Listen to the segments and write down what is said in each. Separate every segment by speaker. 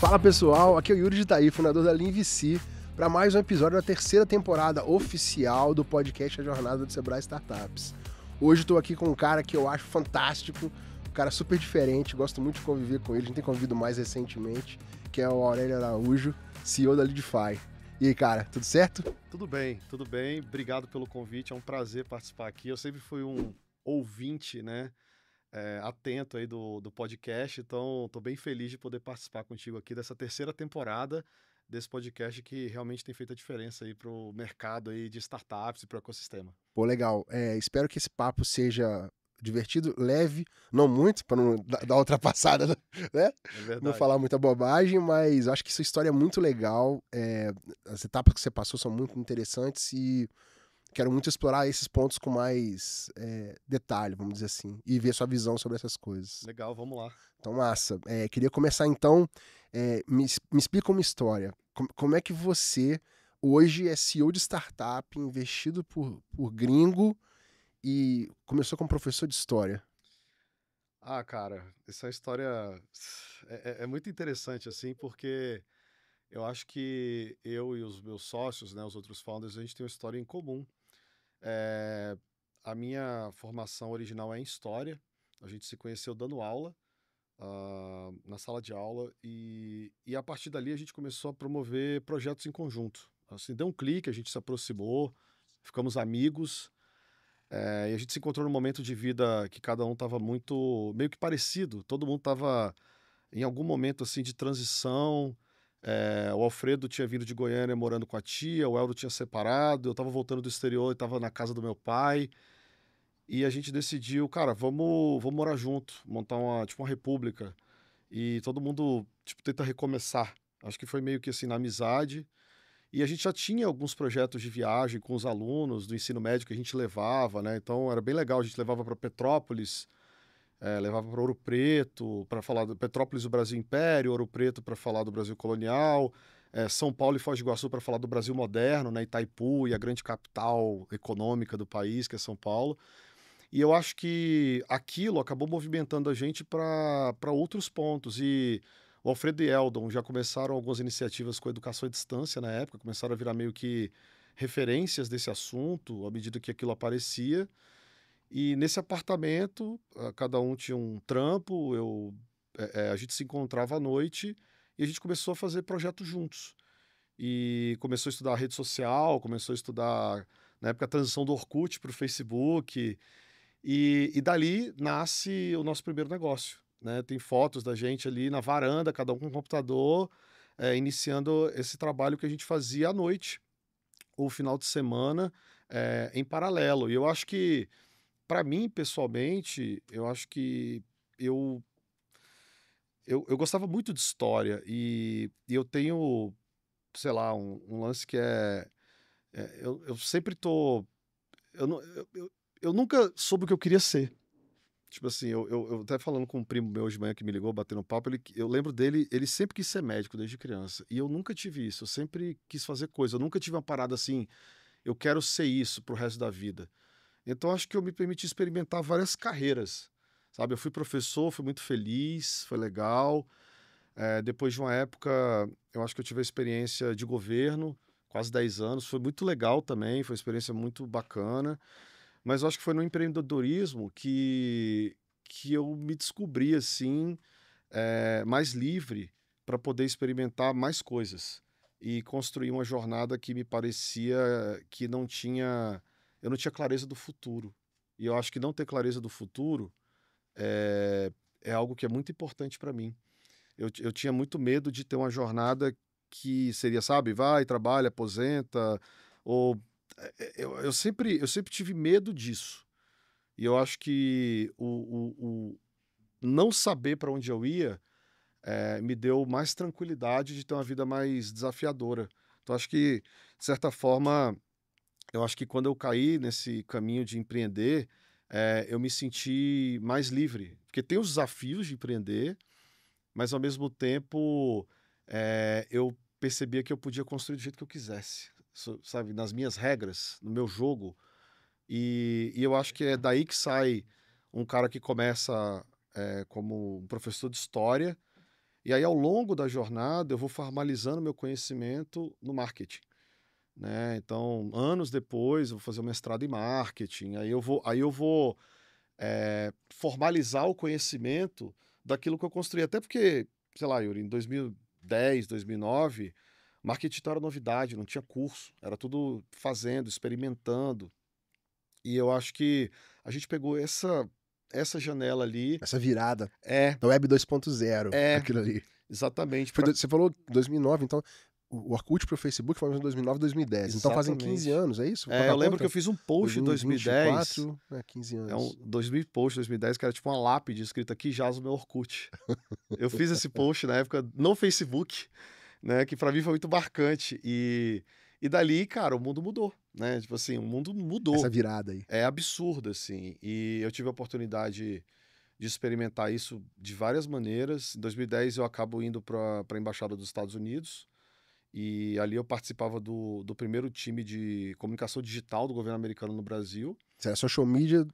Speaker 1: Fala pessoal, aqui é o Yuri de Itaí, fundador da LeanVC, para mais um episódio da terceira temporada oficial do podcast A Jornada do Sebrae Startups. Hoje estou aqui com um cara que eu acho fantástico, um cara super diferente, gosto muito de conviver com ele, a gente tem convivido mais recentemente, que é o Aurélio Araújo, CEO da Leadify. E aí, cara, tudo certo?
Speaker 2: Tudo bem. Obrigado pelo convite, é um prazer participar aqui. Eu sempre fui um ouvinte, né, atento aí do podcast, então estou bem feliz de poder participar contigo aqui dessa terceira temporada desse podcast que realmente tem feito a diferença aí para o mercado aí de startups e para o ecossistema.
Speaker 1: Pô, legal. Espero que esse papo seja divertido, leve, não muito, para não dar ultrapassada, né?
Speaker 2: É verdade.
Speaker 1: Não falar muita bobagem, mas acho que sua história é muito legal. As etapas que você passou são muito interessantes e quero muito explorar esses pontos com mais detalhe, vamos dizer assim, e ver sua visão sobre essas coisas.
Speaker 2: Legal, vamos lá.
Speaker 1: Então, massa. Queria começar então, me explica uma história. Como é que você hoje é CEO de startup, investido por gringo e começou como professor de história?
Speaker 2: Ah, cara, essa história é muito interessante, assim, porque eu acho que eu e os meus sócios, né, os outros founders, a gente tem uma história em comum. Eh, a minha formação original é em História, a gente se conheceu dando aula, na sala de aula, e a partir dali a gente começou a promover projetos em conjunto. Assim, deu um clique, a gente se aproximou, ficamos amigos, e a gente se encontrou num momento de vida que cada um estava muito meio que parecido, todo mundo estava em algum momento, assim, de transição. O Alfredo tinha vindo de Goiânia morando com a tia, o Eldo tinha separado, eu estava voltando do exterior e estava na casa do meu pai. E a gente decidiu, cara, vamos morar junto, montar uma república. E todo mundo, tipo, tenta recomeçar. Acho que foi meio que assim, na amizade. E a gente já tinha alguns projetos de viagem com os alunos do ensino médio que a gente levava, né? Então era bem legal, a gente levava para Petrópolis, levava para Ouro Preto, para falar do Petrópolis, do Brasil Império, Ouro Preto para falar do Brasil Colonial, São Paulo e Foz do Iguaçu para falar do Brasil Moderno, né? Itaipu e a grande capital econômica do país, que é São Paulo. E eu acho que aquilo acabou movimentando a gente para outros pontos. E o Alfredo e Eldon já começaram algumas iniciativas com educação à distância na época, começaram a virar meio que referências desse assunto à medida que aquilo aparecia. E nesse apartamento, cada um tinha um trampo, a gente se encontrava à noite e a gente começou a fazer projetos juntos. E começou a estudar rede social, começou a estudar, na época, a transição do Orkut para o Facebook. E dali nasce o nosso primeiro negócio, né? Tem fotos da gente ali na varanda, cada um com um computador, iniciando esse trabalho que a gente fazia à noite ou final de semana, em paralelo. E eu acho que, para mim, pessoalmente, eu acho que eu, eu gostava muito de história e eu tenho, sei lá, um lance que eu sempre tô. Eu, não- eu nunca soube o que eu queria ser. Tipo assim, eu até falando com um primo meu de manhã que me ligou, batendo papo, eu lembro dele, ele sempre quis ser médico desde criança. E eu nunca tive isso, eu sempre quis fazer coisa. Eu nunca tive uma parada assim, eu quero ser isso pro resto da vida. Então acho que eu me permiti experimentar várias carreiras, sabe? Eu fui professor, fui muito feliz, foi legal. Depois de uma época, eu acho que eu tive a experiência de governo, quase 10 anos, foi muito legal também, foi uma experiência muito bacana. Mas eu acho que foi no empreendedorismo que eu me descobri assim, mais livre para poder experimentar mais coisas e construir uma jornada que me parecia que eu não tinha clareza do futuro. E eu acho que não ter clareza do futuro é algo que é muito importante para mim. Eu tinha muito medo de ter uma jornada que seria, sabe, vai, trabalha, aposenta, ou eu sempre tive medo disso. E eu acho que o não saber para onde eu ia me deu mais tranquilidade de ter uma vida mais desafiadora. Então, acho que, de certa forma, eu acho que quando eu caí nesse caminho de empreender, eu me senti mais livre. Porque tem os desafios de empreender, mas ao mesmo tempo eu percebia que eu podia construir do jeito que eu quisesse, sabe, nas minhas regras, no meu jogo. E eu acho que é daí que sai um cara que começa como um professor de história E aí, ao longo da jornada, eu vou formalizando meu conhecimento no marketing, né? Então, anos depois, eu vou fazer um mestrado em marketing. Aí eu vou formalizar o conhecimento daquilo que eu construí. Até porque, sei lá, Yuri, em 2010, 2009, marketing não era novidade, não tinha curso. Era tudo fazendo, experimentando. E eu acho que a gente pegou essa janela ali.
Speaker 1: Essa virada
Speaker 2: É,
Speaker 1: da Web 2.0,
Speaker 2: é,
Speaker 1: aquilo ali.
Speaker 2: exatamente.
Speaker 1: Você falou 2009, então o Orkut pro Facebook foi em 2009, 2010. Então fazem 15
Speaker 2: Exatamente.
Speaker 1: anos, é isso? Qual
Speaker 2: É,
Speaker 1: que é
Speaker 2: eu
Speaker 1: a
Speaker 2: lembro que
Speaker 1: conta?
Speaker 2: eu fiz um post em 2010,
Speaker 1: 2024, 15
Speaker 2: é um
Speaker 1: anos.
Speaker 2: 2000 post 2010, que era tipo uma lápide escrita aqui jaz o meu Orkut. Eu fiz esse post na época no Facebook, né, que pra mim foi muito marcante. E dali, cara, o mundo mudou, né? Tipo assim, o mundo
Speaker 1: Essa
Speaker 2: mudou.
Speaker 1: virada aí.
Speaker 2: É absurdo, assim. E eu tive a oportunidade de experimentar isso de várias maneiras. Em 2010 eu acabo indo para a Embaixada dos Estados Unidos. E ali eu participava do primeiro time de comunicação digital do governo americano no Brasil.
Speaker 1: Isso era social media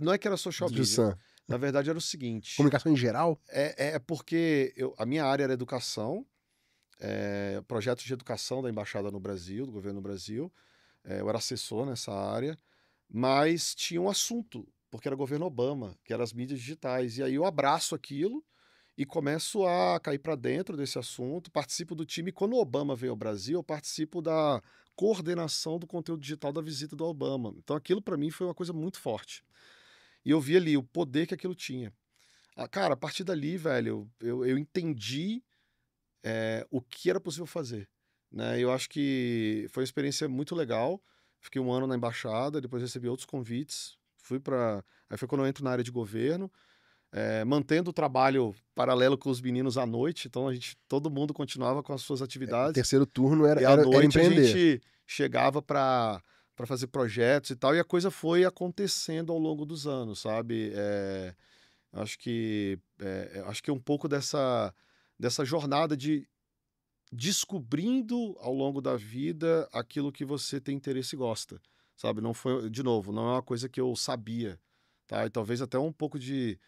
Speaker 2: Não é que era social
Speaker 1: do
Speaker 2: media.
Speaker 1: Sam.
Speaker 2: Na verdade era o seguinte.
Speaker 1: Comunicação em geral?
Speaker 2: É porque a minha área era educação, projetos de educação da Embaixada no Brasil, do governo no Brasil. Eu era assessor nessa área, mas tinha um assunto, porque era governo Obama, que eram as mídias digitais. E aí eu abraço aquilo e começo a cair para dentro desse assunto, participo do time. Quando o Obama veio ao Brasil, eu participo da coordenação do conteúdo digital da visita do Obama. Então aquilo para mim foi uma coisa muito forte. E eu vi ali o poder que aquilo tinha. Cara, a partir dali, velho, eu entendi o que era possível fazer, né? Eu acho que foi uma experiência muito legal. Fiquei um ano na embaixada, depois recebi outros convites. Aí foi quando eu entro na área de governo, mantendo o trabalho paralelo com os meninos à noite. Então todo mundo continuava com as suas
Speaker 1: O
Speaker 2: atividades.
Speaker 1: terceiro turno
Speaker 2: E à
Speaker 1: era
Speaker 2: noite a
Speaker 1: empreender.
Speaker 2: gente chegava para fazer projetos e tal. E a coisa foi acontecendo ao longo dos anos, sabe? Acho que um pouco dessa jornada de descobrindo ao longo da vida aquilo que você tem interesse e gosta, sabe? Não foi, de novo, não é uma coisa que eu sabia, tá? E talvez até um pouco de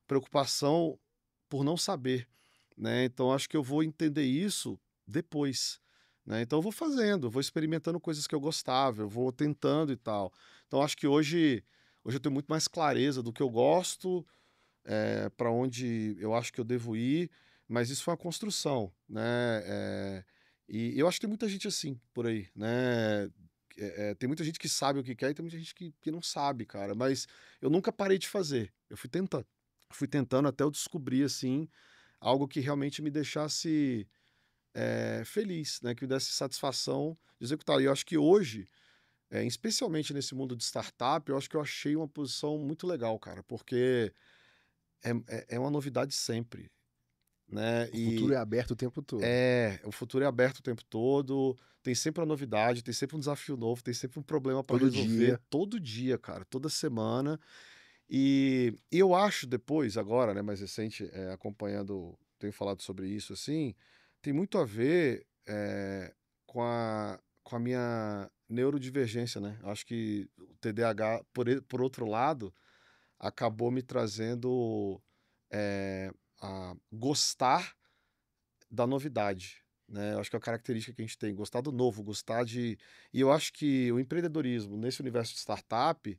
Speaker 2: preocupação por não saber, né? Então acho que eu vou entender isso depois, né? Então eu vou fazendo, eu vou experimentando coisas que eu gostava, eu vou tentando e tal. Então acho que hoje eu tenho muito mais clareza do que eu gosto, para onde eu acho que eu devo ir, mas isso foi uma construção, né? E eu acho que tem muita gente assim por aí, né? Tem muita gente que sabe o que quer e tem muita gente que não sabe, cara. Mas eu nunca parei de fazer. Eu fui tentando até eu descobrir assim algo que realmente me deixasse feliz, né? Que me desse satisfação de executar. E eu acho que hoje, especialmente nesse mundo de startup, eu acho que eu achei uma posição muito legal, cara, porque é uma novidade sempre, né?
Speaker 1: O futuro é aberto o tempo todo.
Speaker 2: O futuro é aberto o tempo todo, tem sempre uma novidade, tem sempre um desafio novo, tem sempre um problema para
Speaker 1: Todo
Speaker 2: resolver
Speaker 1: dia.
Speaker 2: todo dia, cara, toda semana. E eu acho depois, agora, né, mais recente, acompanhando, tenho falado sobre isso assim, tem muito a ver com a minha neurodivergência, né? Eu acho que o TDAH, por outro lado, acabou me trazendo a gostar da novidade, né? Eu acho que é a característica que a gente tem, gostar do novo, gostar de. E eu acho que o empreendedorismo nesse universo de startup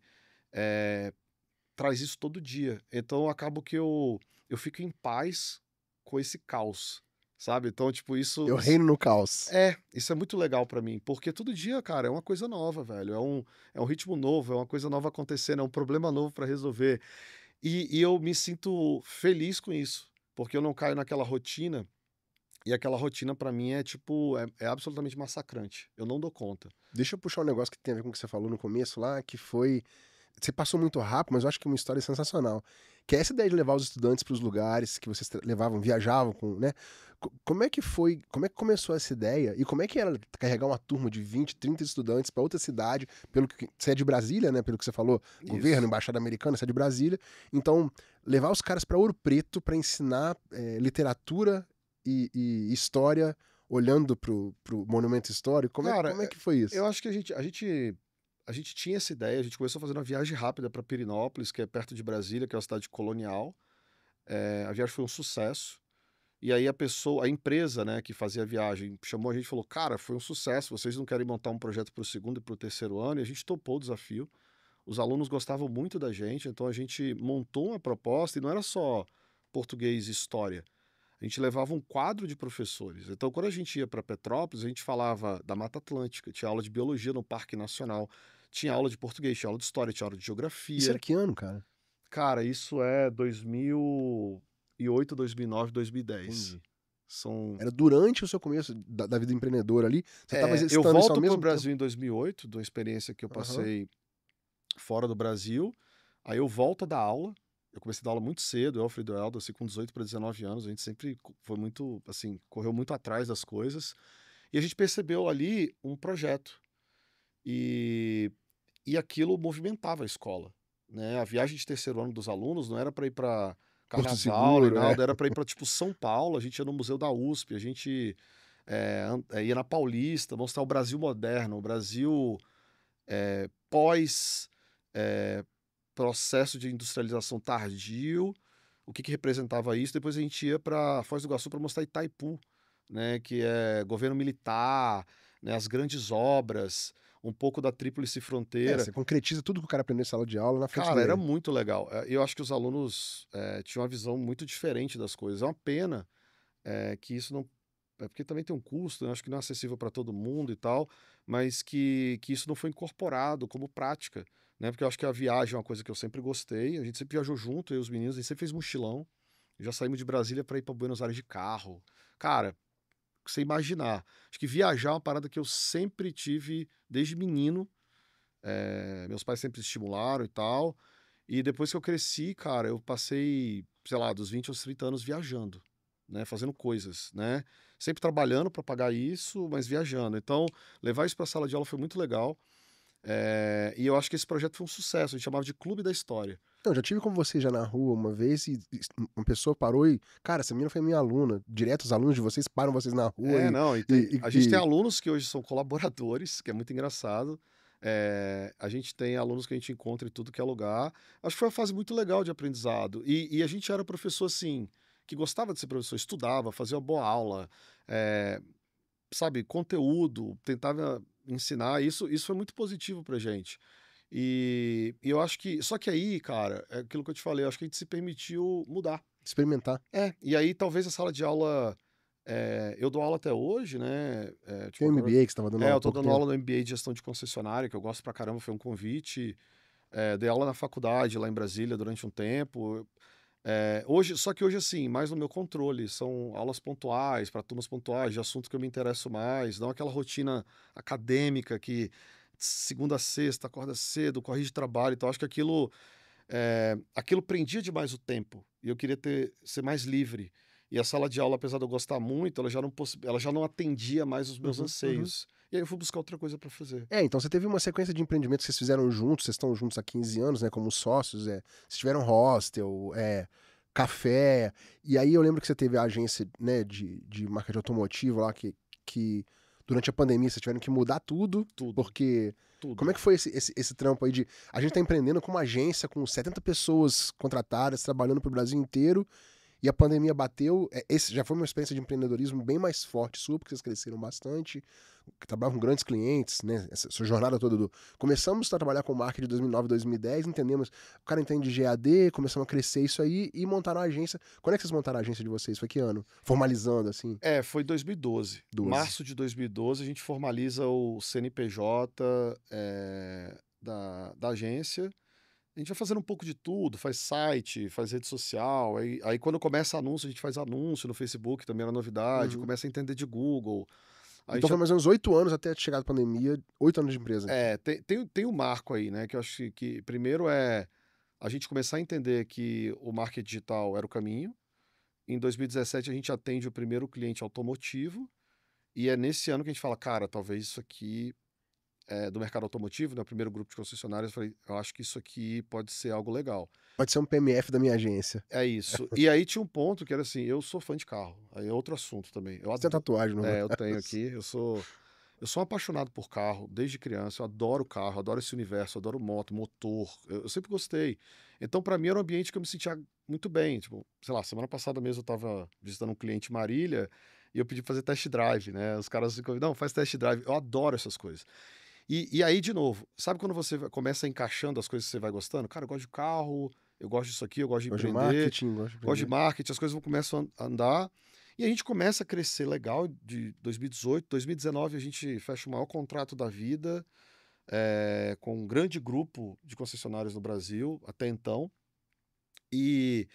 Speaker 2: traz isso todo dia. Então eu acabo que eu fico em paz com esse caos, sabe? Então, tipo,
Speaker 1: Eu reino no caos.
Speaker 2: isso é muito legal pra mim, porque todo dia, cara, é uma coisa nova, velho. É um ritmo novo, é uma coisa nova acontecendo, é um problema novo pra resolver. E eu me sinto feliz com isso, porque eu não caio naquela rotina, e aquela rotina pra mim é tipo, é absolutamente massacrante. Eu não dou conta.
Speaker 1: Deixa eu puxar um negócio que tem a ver com o que você falou no começo lá, que foi. Você passou muito rápido, mas eu acho que é uma história sensacional. Que é essa ideia de levar os estudantes para os lugares que vocês levavam, viajavam com, né? Como é que foi, como é que começou essa ideia? E como é que era carregar uma turma de 20, 30 estudantes para outra cidade, pelo que você é de Brasília, né? Pelo que você falou, governo,
Speaker 2: Isso.
Speaker 1: embaixada americana, você é de Brasília. Então, levar os caras para Ouro Preto para ensinar literatura e história, olhando pro monumento histórico.
Speaker 2: Cara,
Speaker 1: Como é que foi
Speaker 2: eu
Speaker 1: isso?
Speaker 2: acho que a gente tinha essa ideia, a gente começou fazendo uma viagem rápida para Pirinópolis, que é perto de Brasília, que é uma cidade colonial. A viagem foi um sucesso. E aí a empresa, né, que fazia a viagem, chamou a gente e falou: "Cara, foi um sucesso, vocês não querem montar um projeto para o segundo e para o terceiro ano?" E a gente topou o desafio. Os alunos gostavam muito da gente, então a gente montou uma proposta e não era só português e história. A gente levava um quadro de professores. Então, quando a gente ia para Petrópolis, a gente falava da Mata Atlântica, tinha aula de biologia no Parque Nacional, tinha aula de português, tinha aula de história, tinha aula de
Speaker 1: Isso era
Speaker 2: geografia.
Speaker 1: que ano, cara?
Speaker 2: Cara, isso é 2008, 2009, 2010.
Speaker 1: Entendi.
Speaker 2: São
Speaker 1: Era durante o seu começo da vida empreendedora ali? Você estava
Speaker 2: eu
Speaker 1: exercitando isso ao
Speaker 2: volto para o
Speaker 1: mesmo tempo?
Speaker 2: Brasil em 2008, de uma experiência que eu
Speaker 1: Aham.
Speaker 2: passei fora do Brasil. Aí eu volto a dar aula. Eu comecei a dar aula muito cedo, eu, Alfredo Eldo, assim, com 18 para 19 anos. A gente sempre foi muito, assim, correu muito atrás das coisas. E a gente percebeu ali um projeto. E, e aquilo movimentava a escola, né? A viagem de terceiro ano dos alunos não era para ir para
Speaker 1: Porto
Speaker 2: carnaval nem
Speaker 1: Seguro, é.
Speaker 2: nada, era para ir para, tipo, São Paulo. A gente ia no Museu da USP, a gente ia na Paulista, mostrar o Brasil moderno, o Brasil pós eh, processo de industrialização tardio, o que representava isso. Depois a gente ia para Foz do Iguaçu para mostrar Itaipu, né, que é governo militar, né, as grandes obras, um pouco da Tríplice
Speaker 1: É,
Speaker 2: Fronteira.
Speaker 1: você concretiza tudo que o cara aprendeu em sala de aula na frente
Speaker 2: Cara, era
Speaker 1: dele.
Speaker 2: muito legal. Eu acho que os alunos tinham uma visão muito diferente das coisas. É uma pena que isso não. É porque também tem um custo, né? Acho que não é acessível para todo mundo e tal, mas que isso não foi incorporado como prática, né? Porque eu acho que a viagem é uma coisa que eu sempre gostei. A gente sempre viajou junto, eu e os meninos, a gente sempre fez mochilão. Já saímos de Brasília para ir para Buenos Aires de carro. Cara, você imaginar. Acho que viajar é uma parada que eu sempre tive desde menino. Meus pais sempre estimularam e tal. E depois que eu cresci, cara, eu passei, sei lá, dos 20 aos 30 anos viajando, né, fazendo coisas, né? Sempre trabalhando para pagar isso, mas viajando. Então, levar isso para a sala de aula foi muito legal. E eu acho que esse projeto foi um sucesso. A gente chamava de Clube da História.
Speaker 1: Não, já tive com você já na rua uma vez e uma pessoa parou e, cara, essa menina foi minha aluna. Direto os alunos de vocês param vocês na rua
Speaker 2: Não, e
Speaker 1: e,
Speaker 2: a gente tem
Speaker 1: e-
Speaker 2: alunos que hoje são colaboradores, que é muito engraçado. A gente tem alunos que a gente encontra em tudo que é lugar. Acho que foi uma fase muito legal de aprendizado. E a gente era professor, assim, que gostava de ser professor, estudava, fazia uma boa aula, é, sabe, conteúdo, tentava ensinar. Isso foi muito positivo pra gente. E eu acho que. Só que aí, cara, é aquilo que eu te falei, eu acho que a gente se permitiu mudar.
Speaker 1: experimentar.
Speaker 2: E aí talvez a sala de aula. Eu dou aula até hoje, né?
Speaker 1: Tem
Speaker 2: Tipo,
Speaker 1: o
Speaker 2: agora.
Speaker 1: MBA que você estava dando aula há
Speaker 2: Eu tô
Speaker 1: pouco
Speaker 2: dando aula
Speaker 1: tempo.
Speaker 2: no MBA de gestão de concessionária, que eu gosto pra caramba, foi um convite. Dei aula na faculdade lá em Brasília durante um tempo. Só que hoje, assim, mais no meu controle, são aulas pontuais, para turmas pontuais, de assunto que eu me interesso mais, não aquela rotina acadêmica que segunda a sexta, acorda cedo, corre de trabalho. Então, acho que aquilo prendia demais o tempo, e eu queria ser mais livre. E a sala de aula, apesar de eu gostar muito, ela já não atendia mais os meus
Speaker 1: Uhum, uhum.
Speaker 2: anseios. E aí eu fui buscar outra coisa para fazer.
Speaker 1: É, então você teve uma sequência de empreendimentos que vocês fizeram juntos, vocês estão juntos há 15 anos, né, como sócios, vocês tiveram hostel, café, e aí eu lembro que você teve a agência, né, de marketing automotivo lá, que durante a pandemia vocês tiveram que mudar tudo,
Speaker 2: Tudo,
Speaker 1: porque... Como
Speaker 2: tudo.
Speaker 1: é que foi esse trampo aí de... A gente tá empreendendo com uma agência com 70 pessoas contratadas, trabalhando pro Brasil inteiro, e a pandemia bateu. Esse já foi uma experiência de empreendedorismo bem mais forte sua, porque vocês cresceram bastante, que trabalham com grandes clientes, né? Essa jornada toda do... Começamos a trabalhar com marketing de 2009, 2010, entendemos, o cara entende de EAD, começamos a crescer isso aí e montaram a agência. Quando é que vocês montaram a agência de vocês? Foi que ano? Formalizando, assim?
Speaker 2: Foi 2012.
Speaker 1: 12.
Speaker 2: Março de 2012, a gente formaliza o CNPJ da agência. A gente vai fazendo um pouco de tudo, faz site, faz rede social. Aí quando começa anúncio, a gente faz anúncio no Facebook, também era novidade.
Speaker 1: Uhum.
Speaker 2: Começa a entender de Google. A
Speaker 1: Então
Speaker 2: gente
Speaker 1: foi mais ou menos 8 anos até chegar a pandemia, 8 anos de empresa.
Speaker 2: tem um marco aí, né? Que eu acho que primeiro é a gente começar a entender que o marketing digital era o caminho. Em 2017, a gente atende o primeiro cliente automotivo. E é nesse ano que a gente fala, cara, talvez isso aqui do mercado automotivo, né? O primeiro grupo de concessionários, eu falei, eu acho que isso aqui pode ser algo legal.
Speaker 1: Pode ser um PMF da minha agência.
Speaker 2: É isso. E aí tinha um ponto que era assim, eu sou fã de carro. Aí é outro assunto também.
Speaker 1: Você tem tatuagem no
Speaker 2: Eu tenho
Speaker 1: braço.
Speaker 2: aqui, Eu sou apaixonado por carro desde criança, eu adoro carro, adoro esse universo, adoro moto, motor, eu sempre gostei. Então, para mim, era um ambiente que eu me sentia muito bem. Tipo, sei lá, semana passada mesmo eu estava visitando um cliente em Marília e eu pedi pra fazer test drive, né? Os caras ficam, não, faz test drive. Eu adoro essas coisas. E aí, de novo, sabe quando você começa encaixando as coisas que você vai gostando? Cara, eu gosto de carro, eu gosto disso aqui, eu gosto de
Speaker 1: Gosto de
Speaker 2: empreender,
Speaker 1: marketing, gosto de
Speaker 2: gosto de
Speaker 1: aprender.
Speaker 2: marketing, as coisas vão começam a andar. E a gente começa a crescer legal de 2018. 2019 a gente fecha o maior contrato da vida, com um grande grupo de concessionários no Brasil até então. E,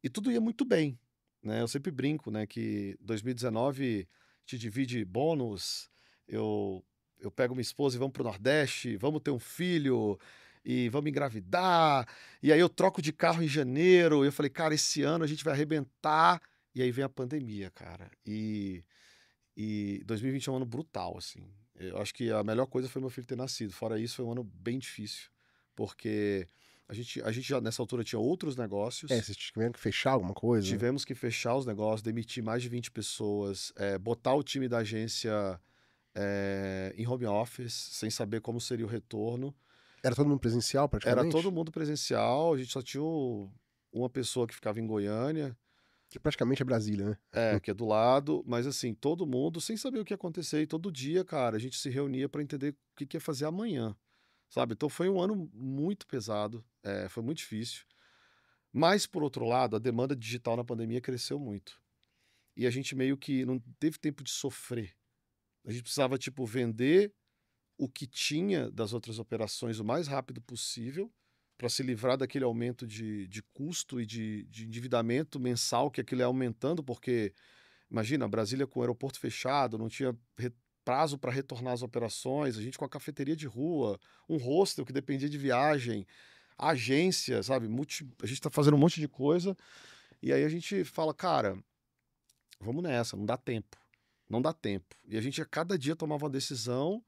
Speaker 2: e tudo ia muito bem, né? Eu sempre brinco, né, que 2019 te divide bônus, eu, eu pego minha esposa e vamos pro Nordeste, vamos ter um filho e vamos engravidar, e aí eu troco de carro em janeiro, e eu falei, cara, esse ano a gente vai arrebentar, e aí vem a pandemia, cara, e 2020 é um ano brutal, assim. Eu acho que a melhor coisa foi meu filho ter nascido, fora isso foi um ano bem difícil, porque a gente já nessa altura tinha outros negócios.
Speaker 1: Vocês tiveram que fechar alguma coisa?
Speaker 2: Tivemos que fechar os negócios, demitir mais de 20 pessoas, botar o time da agência em home office, sem saber como seria o retorno.
Speaker 1: Era todo mundo presencial,
Speaker 2: Era todo
Speaker 1: praticamente?
Speaker 2: mundo presencial, a gente só tinha uma pessoa que ficava em Goiânia,
Speaker 1: Que praticamente é Brasília, né?
Speaker 2: que é do lado, mas assim, todo mundo sem saber o que ia acontecer. E todo dia, cara, a gente se reunia para entender o que ia fazer amanhã, sabe? Então foi um ano muito pesado, foi muito difícil. Mas, por outro lado, a demanda digital na pandemia cresceu muito. E a gente meio que não teve tempo de sofrer. A gente precisava, tipo, vender o que tinha das outras operações o mais rápido possível para se livrar daquele aumento de custo e de endividamento mensal que aquilo ia aumentando, porque, imagina, Brasília com o aeroporto fechado, não tinha prazo para retornar às operações, a gente com a cafeteria de rua, um hostel que dependia de viagem, a agência, sabe? A gente está fazendo um monte de coisa, e aí a gente fala, cara, vamos nessa, não dá tempo. Não dá tempo. E a gente a cada dia tomava uma decisão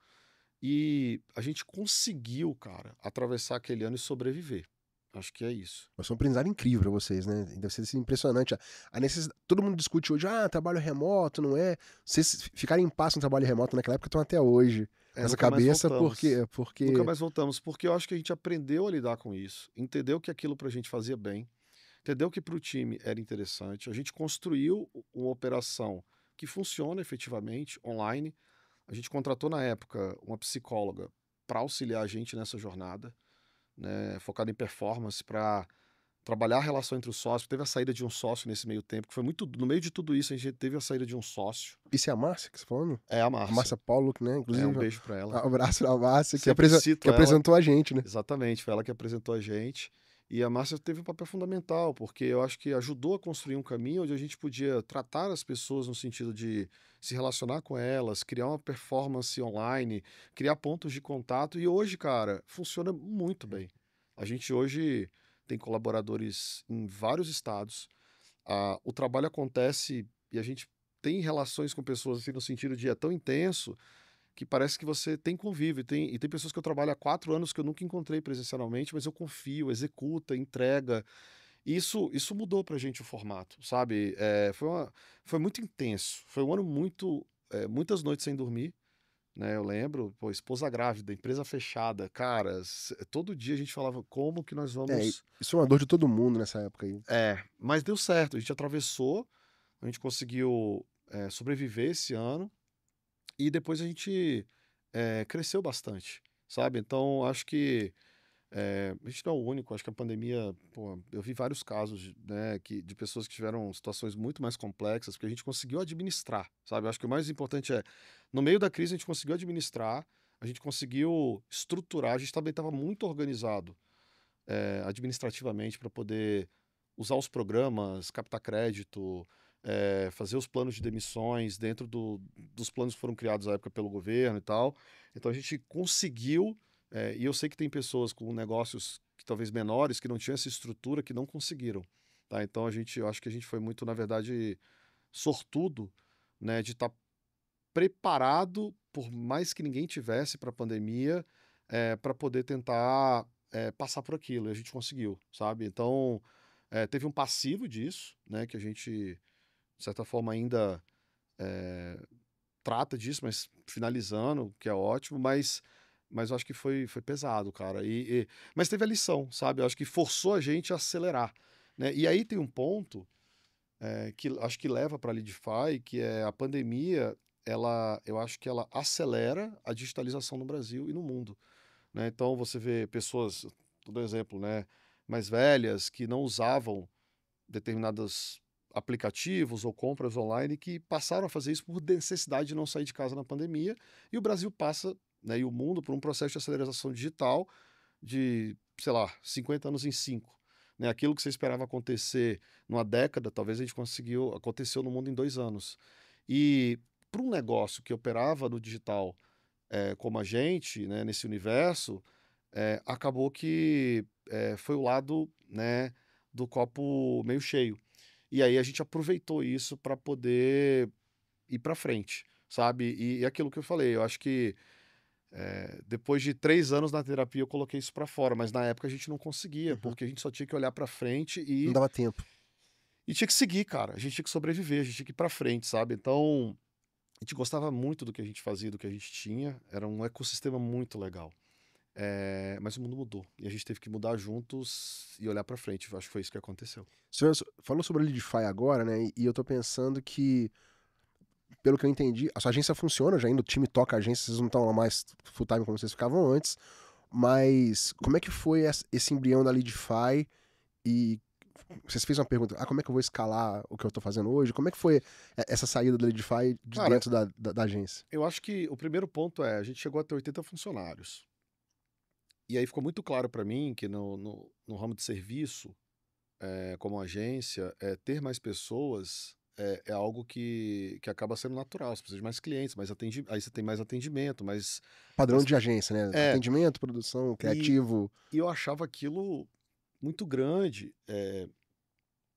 Speaker 2: e a gente conseguiu, cara, atravessar aquele ano e sobreviver. Acho que é isso.
Speaker 1: Mas foi um aprendizado incrível pra vocês, né? Deve ser assim, impressionante. A necessidade... Todo mundo discute hoje, trabalho remoto, não é? Vocês ficarem em paz no trabalho remoto naquela época estão até hoje com essa
Speaker 2: Nunca mais
Speaker 1: cabeça,
Speaker 2: voltamos. Nunca
Speaker 1: porque
Speaker 2: mais voltamos, porque eu acho que a gente aprendeu a lidar com isso, entendeu que aquilo pra gente fazia bem, entendeu que para o time era interessante. A gente construiu uma operação que funciona efetivamente online. A gente contratou na época uma psicóloga para auxiliar a gente nessa jornada, né, focada em performance, para trabalhar a relação entre os sócios. Teve a saída de um sócio nesse meio tempo, que foi muito. No meio de tudo isso, a gente teve a saída de um sócio.
Speaker 1: isso é a Márcia que você tá falando?
Speaker 2: É a
Speaker 1: A
Speaker 2: Márcia.
Speaker 1: Márcia Paulo, né?
Speaker 2: Um
Speaker 1: Inclusive,
Speaker 2: beijo para
Speaker 1: um
Speaker 2: ela.
Speaker 1: abraço pra Márcia,
Speaker 2: Sempre cito
Speaker 1: que
Speaker 2: ela.
Speaker 1: apresentou a gente, né?
Speaker 2: Exatamente, foi ela que apresentou a gente. E a Márcia teve um papel fundamental, porque eu acho que ajudou a construir um caminho onde a gente podia tratar as pessoas no sentido de se relacionar com elas, criar uma performance online, criar pontos de contato. E hoje, cara, funciona muito bem. A gente hoje tem colaboradores em vários estados. O trabalho acontece e a gente tem relações com pessoas assim, no sentido de é tão intenso que parece que você tem convívio. E tem pessoas que eu trabalho há 4 anos que eu nunca encontrei presencialmente, mas eu confio, executa, entrega. E isso mudou pra gente o formato, sabe? Foi muito intenso. Foi um ano muito. Muitas noites sem dormir, né? Eu lembro, pô, esposa grávida, empresa fechada. Cara, todo dia a gente falava como que nós vamos.
Speaker 1: Isso é uma dor de todo mundo nessa época aí.
Speaker 2: Mas deu certo, a gente atravessou, a gente conseguiu sobreviver esse ano. E depois a gente cresceu bastante, sabe? Então, acho que a gente não é o único. Acho que a pandemia, pô, eu vi vários casos, né, de pessoas que tiveram situações muito mais complexas, porque a gente conseguiu administrar, sabe? Acho que o mais importante no meio da crise, a gente conseguiu administrar, a gente conseguiu estruturar, a gente também estava muito organizado administrativamente para poder usar os programas, captar crédito, fazer os planos de demissões dentro dos planos que foram criados à época pelo governo e tal. Então a gente conseguiu, e eu sei que tem pessoas com negócios que talvez menores, que não tinham essa estrutura, que não conseguiram. Tá? Então eu acho que a gente foi muito, na verdade, sortudo, né, de estar preparado, por mais que ninguém tivesse para a pandemia, para poder tentar passar por aquilo. E a gente conseguiu, sabe? Então, teve um passivo disso, né? Que a gente, de certa forma, ainda trata disso, mas finalizando, que é ótimo, mas eu acho que foi pesado, cara. Mas teve a lição, sabe? Eu acho que forçou a gente a acelerar, né? E aí tem um ponto que acho que leva para a Leadify, que é a pandemia, eu acho que ela acelera a digitalização no Brasil e no mundo, né? Então você vê pessoas, por exemplo, né, mais velhas que não usavam determinados aplicativos ou compras online que passaram a fazer isso por necessidade de não sair de casa na pandemia, e o Brasil passa, né, e o mundo por um processo de aceleração digital de, sei lá, 50 anos em 5. Né? Aquilo que você esperava acontecer numa década, talvez a gente aconteceu no mundo em 2 anos. E para um negócio que operava no digital como a gente, né, nesse universo, acabou que foi o lado, né, do copo meio cheio. E aí a gente aproveitou isso para poder ir para frente, sabe? E aquilo que eu falei, eu acho que depois de 3 anos na terapia eu coloquei isso para fora, mas na época a gente não conseguia,
Speaker 1: Uhum.
Speaker 2: porque a gente só tinha que olhar para frente
Speaker 1: Não dava tempo.
Speaker 2: e tinha que seguir, cara. A gente tinha que sobreviver, a gente tinha que ir para frente, sabe? Então, a gente gostava muito do que a gente fazia, do que a gente tinha, era um ecossistema muito legal. Mas o mundo mudou e a gente teve que mudar juntos e olhar para frente. Eu acho que foi isso que aconteceu.
Speaker 1: Você falou sobre a Leadify agora, né? E eu tô pensando que, pelo que eu entendi, a sua agência funciona já ainda, o time toca a agência, vocês não estão lá mais full time como vocês ficavam antes, mas como é que foi esse embrião da Leadify e vocês fez uma pergunta, como é que eu vou escalar o que eu tô fazendo hoje? Como é que foi essa saída da Leadify de
Speaker 2: Cara,
Speaker 1: dentro da agência?
Speaker 2: eu acho que o primeiro ponto a gente chegou a ter 80 funcionários. E aí ficou muito claro para mim que no ramo de serviço, como agência, ter mais pessoas é algo que acaba sendo natural. Você precisa de mais clientes, aí você tem mais atendimento,
Speaker 1: Padrão
Speaker 2: mais
Speaker 1: de agência, né?
Speaker 2: é,
Speaker 1: Atendimento, produção,
Speaker 2: e,
Speaker 1: criativo.
Speaker 2: e eu achava aquilo muito grande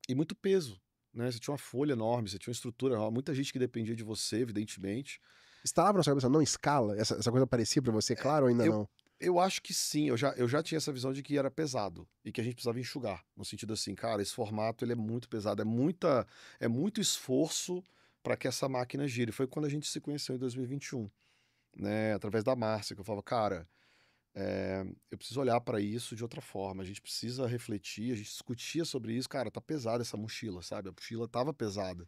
Speaker 2: e muito peso, né? Você tinha uma folha enorme, você tinha uma estrutura, muita gente que dependia de você, evidentemente.
Speaker 1: Instalava na sua cabeça, não escala? Essa coisa parecia pra você, claro, ou ainda
Speaker 2: Eu,
Speaker 1: não?
Speaker 2: eu acho que sim, eu já tinha essa visão de que era pesado e que a gente precisava enxugar, no sentido assim, cara, esse formato ele é muito pesado, é muito esforço para que essa máquina gire. Foi quando a gente se conheceu em 2021, né, através da Márcia, que eu falava, cara, eu preciso olhar para isso de outra forma, a gente precisa refletir, a gente discutia sobre isso, cara, tá pesada essa mochila, sabe? A mochila tava pesada.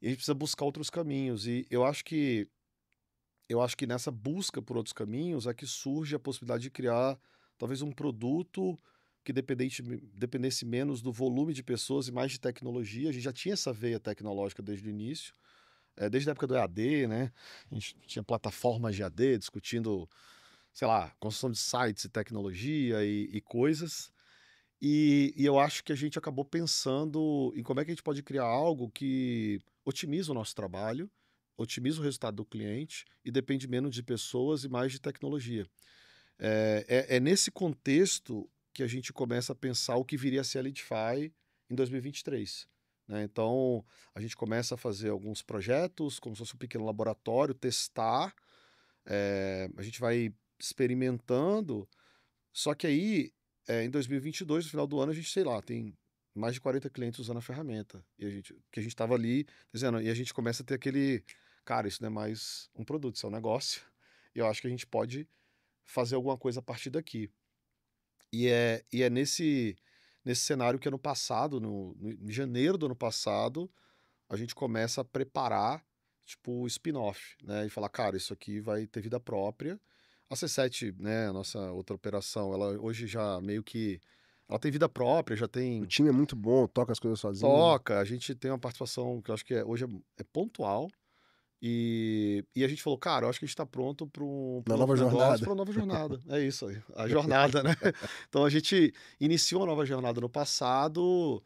Speaker 2: E a gente precisa buscar outros caminhos. E eu acho que nessa busca por outros caminhos é que surge a possibilidade de criar talvez um produto que dependesse menos do volume de pessoas e mais de tecnologia. A gente já tinha essa veia tecnológica desde o início, desde a época do EAD, né? A gente tinha plataformas de EAD discutindo, sei lá, construção de sites e tecnologia e coisas. E eu acho que a gente acabou pensando em como é que a gente pode criar algo que otimiza o nosso trabalho, otimiza o resultado do cliente e depende menos de pessoas e mais de tecnologia. É nesse contexto que a gente começa a pensar o que viria a ser a Leadify em 2023. Né? Então, a gente começa a fazer alguns projetos, como se fosse um pequeno laboratório, testar, a gente vai experimentando, só que aí, em 2022, no final do ano, a gente, sei lá, tem mais de 40 clientes usando a ferramenta. Que a gente estava ali dizendo, e a gente começa a ter aquele, cara, isso não é mais um produto, isso é um negócio. E eu acho que a gente pode fazer alguma coisa a partir daqui. E é nesse cenário que ano passado, em janeiro do ano passado, a gente começa a preparar, tipo, o spin-off, né? E falar, cara, isso aqui vai ter vida própria. A C7, né, a nossa outra operação, ela hoje já meio que ela tem vida própria, já
Speaker 1: O
Speaker 2: tem
Speaker 1: time é muito bom, toca as coisas sozinho.
Speaker 2: toca, a gente tem uma participação que eu acho que hoje é pontual. E a gente falou, cara, eu acho que a gente está pronto para um
Speaker 1: Na
Speaker 2: novo
Speaker 1: nova
Speaker 2: negócio,
Speaker 1: jornada.
Speaker 2: para uma nova jornada. É isso aí, a jornada, né? Então a gente iniciou uma nova jornada no passado,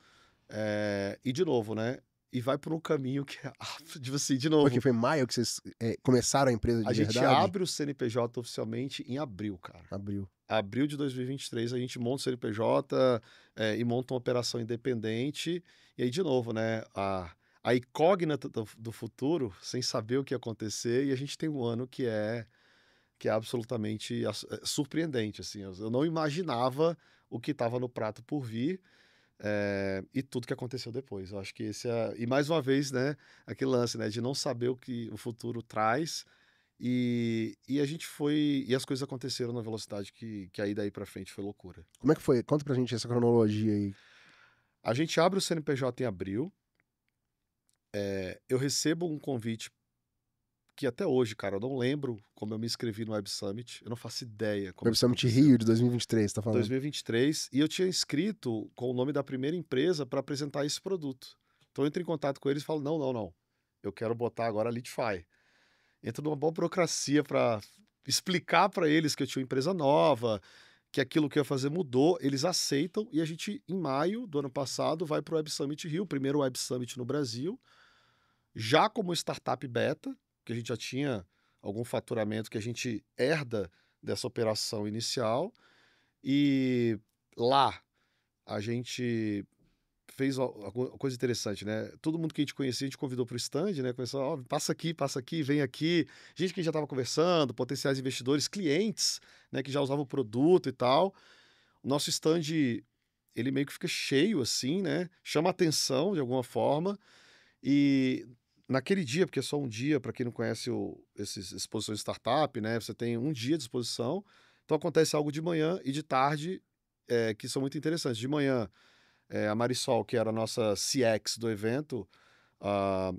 Speaker 2: e de novo, né? E vai por um caminho que é, tipo assim, de
Speaker 1: Foi que
Speaker 2: novo,
Speaker 1: foi em maio que vocês começaram a empresa
Speaker 2: a
Speaker 1: de
Speaker 2: gente
Speaker 1: verdade?
Speaker 2: abre o CNPJ oficialmente em abril, cara.
Speaker 1: Abril.
Speaker 2: Abril de 2023, a gente monta o CNPJ, e monta uma operação independente. E aí, de novo, né? A incógnita do futuro, sem saber o que ia acontecer, e a gente tem um ano que é absolutamente surpreendente. Assim, eu não imaginava o que estava no prato por vir. E tudo que aconteceu depois. Eu acho que esse é. E mais uma vez, né? Aquele lance, né? De não saber o que o futuro traz E a gente foi. E as coisas aconteceram na velocidade que aí daí pra frente foi loucura.
Speaker 1: Como é que foi? Conta pra gente essa cronologia aí.
Speaker 2: A gente abre o CNPJ em abril. Eu recebo um convite que até hoje, cara, eu não lembro como eu me inscrevi no Web Summit. Eu não faço ideia como
Speaker 1: Web
Speaker 2: isso
Speaker 1: Summit
Speaker 2: aconteceu.
Speaker 1: Rio de 2023, tá falando?
Speaker 2: 2023, e eu tinha inscrito com o nome da primeira empresa para apresentar esse produto. Então eu entro em contato com eles e falo: não, não, não. Eu quero botar agora a Litify. Entro numa boa burocracia para explicar para eles que eu tinha uma empresa nova, que aquilo que eu ia fazer mudou. Eles aceitam e a gente, em maio do ano passado, vai para o Web Summit Rio, o primeiro Web Summit no Brasil, já como startup beta, que a gente já tinha algum faturamento que a gente herda dessa operação inicial. E lá a gente fez alguma coisa interessante, né? Todo mundo que a gente conhecia, a gente convidou para o stand, né? Começou, ó, passa aqui, vem aqui. Gente que já estava conversando, potenciais investidores, clientes, né? Que já usavam o produto e tal. O nosso stand, ele meio que fica cheio, assim, né? Chama atenção de alguma forma. E naquele dia, porque é só um dia, para quem não conhece esses exposições de startup, né? Você tem um dia de exposição. Então acontece algo de manhã e de tarde, que são muito interessantes. De manhã, a Marisol, que era a nossa CX do evento,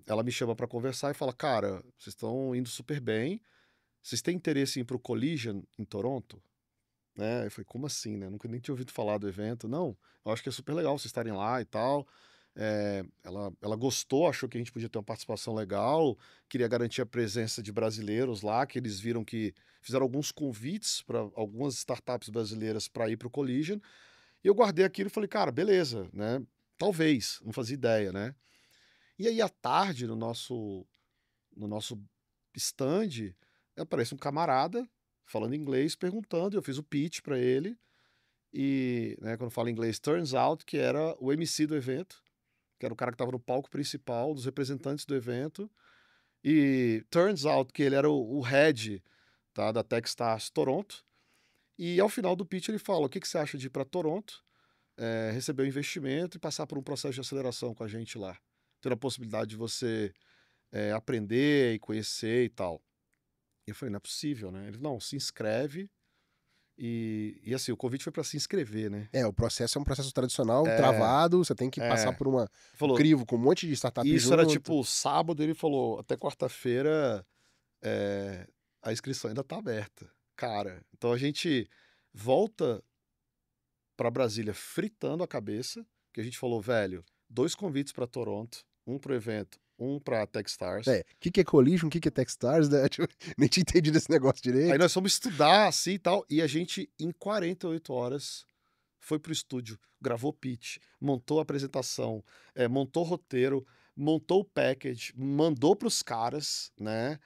Speaker 2: ela me chama para conversar e fala: cara, vocês estão indo super bem. Vocês têm interesse em ir para o Collision em Toronto? Né? Eu falei: como assim, né? Nunca nem tinha ouvido falar do evento. Não, eu acho que é super legal vocês estarem lá e tal. Ela gostou, achou que a gente podia ter uma participação legal, queria garantir a presença de brasileiros lá, que eles viram que fizeram alguns convites para algumas startups brasileiras para ir para o Collision. E eu guardei aquilo e falei: cara, beleza, né? Talvez, não fazia ideia, né? E aí, à tarde, no nosso stand, aparece um camarada falando inglês, perguntando, e eu fiz o pitch para ele. E, né, quando falo inglês, turns out que era o MC do evento, que era o cara que estava no palco principal, dos representantes do evento. E turns out que ele era o head, tá, da Techstars Toronto. E ao final do pitch ele fala: o que você acha de ir para Toronto, receber o investimento e passar por um processo de aceleração com a gente lá? Ter a possibilidade de você aprender e conhecer e tal. E eu falei: não é possível, né? Ele: não, se inscreve. E assim, o convite foi para se inscrever, né?
Speaker 1: O processo é um processo tradicional,
Speaker 2: É,
Speaker 1: travado, você tem que passar
Speaker 2: é.
Speaker 1: por um
Speaker 2: Falou,
Speaker 1: crivo com um monte de startup
Speaker 2: isso era
Speaker 1: junto.
Speaker 2: tipo sábado, ele falou: até quarta-feira a inscrição ainda tá aberta. Cara, então a gente volta para Brasília fritando a cabeça, que a gente falou: velho, 2 convites para Toronto, um pro evento, um pra Techstars.
Speaker 1: O que é Collision, o que é Techstars, né? Tipo, nem tinha entendido esse negócio
Speaker 2: Aí
Speaker 1: direito.
Speaker 2: nós fomos estudar assim e tal, e a gente, em 48 horas, foi pro estúdio, gravou pitch, montou a apresentação, montou o roteiro, montou o package, mandou pros caras, né?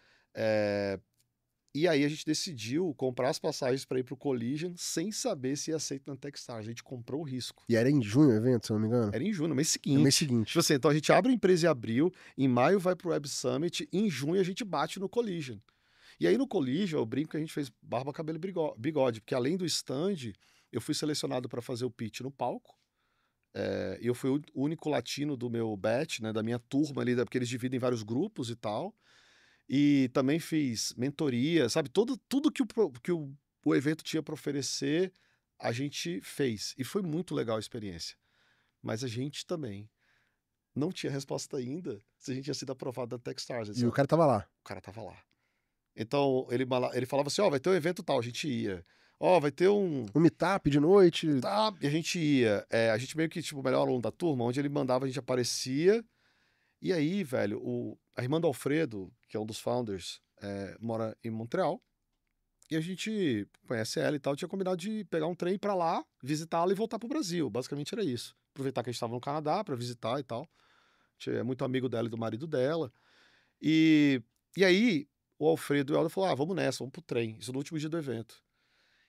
Speaker 2: E aí a gente decidiu comprar as passagens para ir pro Collision sem saber se ia aceito na Techstars. A gente comprou o risco.
Speaker 1: E era em junho o evento, se eu não me engano?
Speaker 2: Era em junho, no mês
Speaker 1: No mês
Speaker 2: seguinte.
Speaker 1: seguinte.
Speaker 2: Tipo assim, então a gente abre a empresa em abril, em maio vai pro Web Summit, em junho a gente bate no Collision. E aí no Collision, eu brinco que a gente fez barba, cabelo e bigode, porque além do stand, eu fui selecionado para fazer o pitch no palco. E eu fui o único latino do meu batch, né, da minha turma ali, porque eles dividem em vários grupos e tal. E também fiz mentoria, sabe? Tudo que o evento tinha para oferecer, a gente fez. E foi muito legal a experiência. Mas a gente também não tinha resposta ainda se a gente tinha sido aprovado da Techstars.
Speaker 1: E o cara tava lá.
Speaker 2: O cara tava lá. Então, ele falava assim: ó, vai ter um evento tal, a gente ia. Ó, vai ter um.
Speaker 1: Um meetup de noite.
Speaker 2: Tá, e a gente ia. A gente meio que, tipo, o melhor aluno da turma, onde ele mandava, a gente aparecia. E aí, velho, a irmã do Alfredo, que é um dos founders, mora em Montreal. E a gente conhece ela e tal. Tinha combinado de pegar um trem pra lá, visitá-la e voltar pro Brasil. Basicamente era isso. Aproveitar que a gente tava no Canadá pra visitar e tal. A gente é muito amigo dela e do marido dela. E aí, o Alfredo e o Helder falaram: vamos nessa, vamos pro trem. Isso no último dia do evento.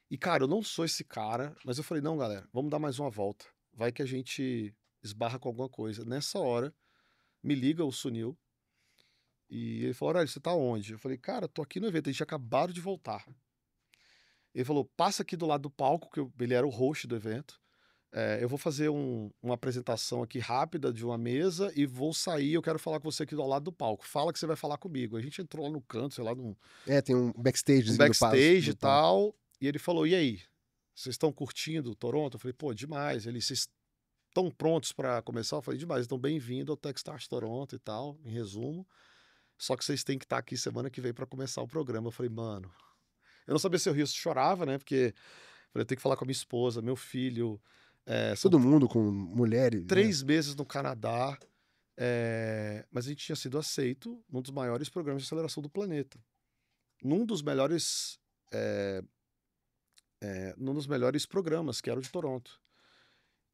Speaker 2: E, cara, eu não sou esse cara, mas eu falei: não, galera, vamos dar mais uma volta. Vai que a gente esbarra com alguma coisa. Nessa hora, me liga o Sunil. E ele falou: olha, você tá onde? Eu falei: cara, tô aqui no evento, a gente acabaram de voltar. Ele falou: passa aqui do lado do palco, ele era o host do evento. eu vou fazer uma apresentação aqui rápida de uma mesa e vou sair, eu quero falar com você aqui do lado do palco. Fala que você vai falar comigo. A gente entrou lá no canto, sei lá, num
Speaker 1: Tem um
Speaker 2: um
Speaker 1: backstagezinho
Speaker 2: backstage e
Speaker 1: do palco.
Speaker 2: tal, e ele falou: "E aí, vocês estão curtindo Toronto?" Eu falei: "Pô, demais". Ele: "Vocês estão prontos para começar?" Eu falei: "Demais, então bem-vindo ao Techstars Toronto e tal, em resumo. Só que vocês têm que estar aqui semana que vem para começar o programa". Eu falei: "Mano", eu não sabia se eu ria ou se chorava, né, porque falei: "Eu tenho que falar com a minha esposa, meu filho, são
Speaker 1: Todo mundo com mulheres, né?
Speaker 2: 3 meses no Canadá", mas a gente tinha sido aceito num dos maiores programas de aceleração do planeta. Num dos melhores, eh num dos melhores programas, que era o de Toronto.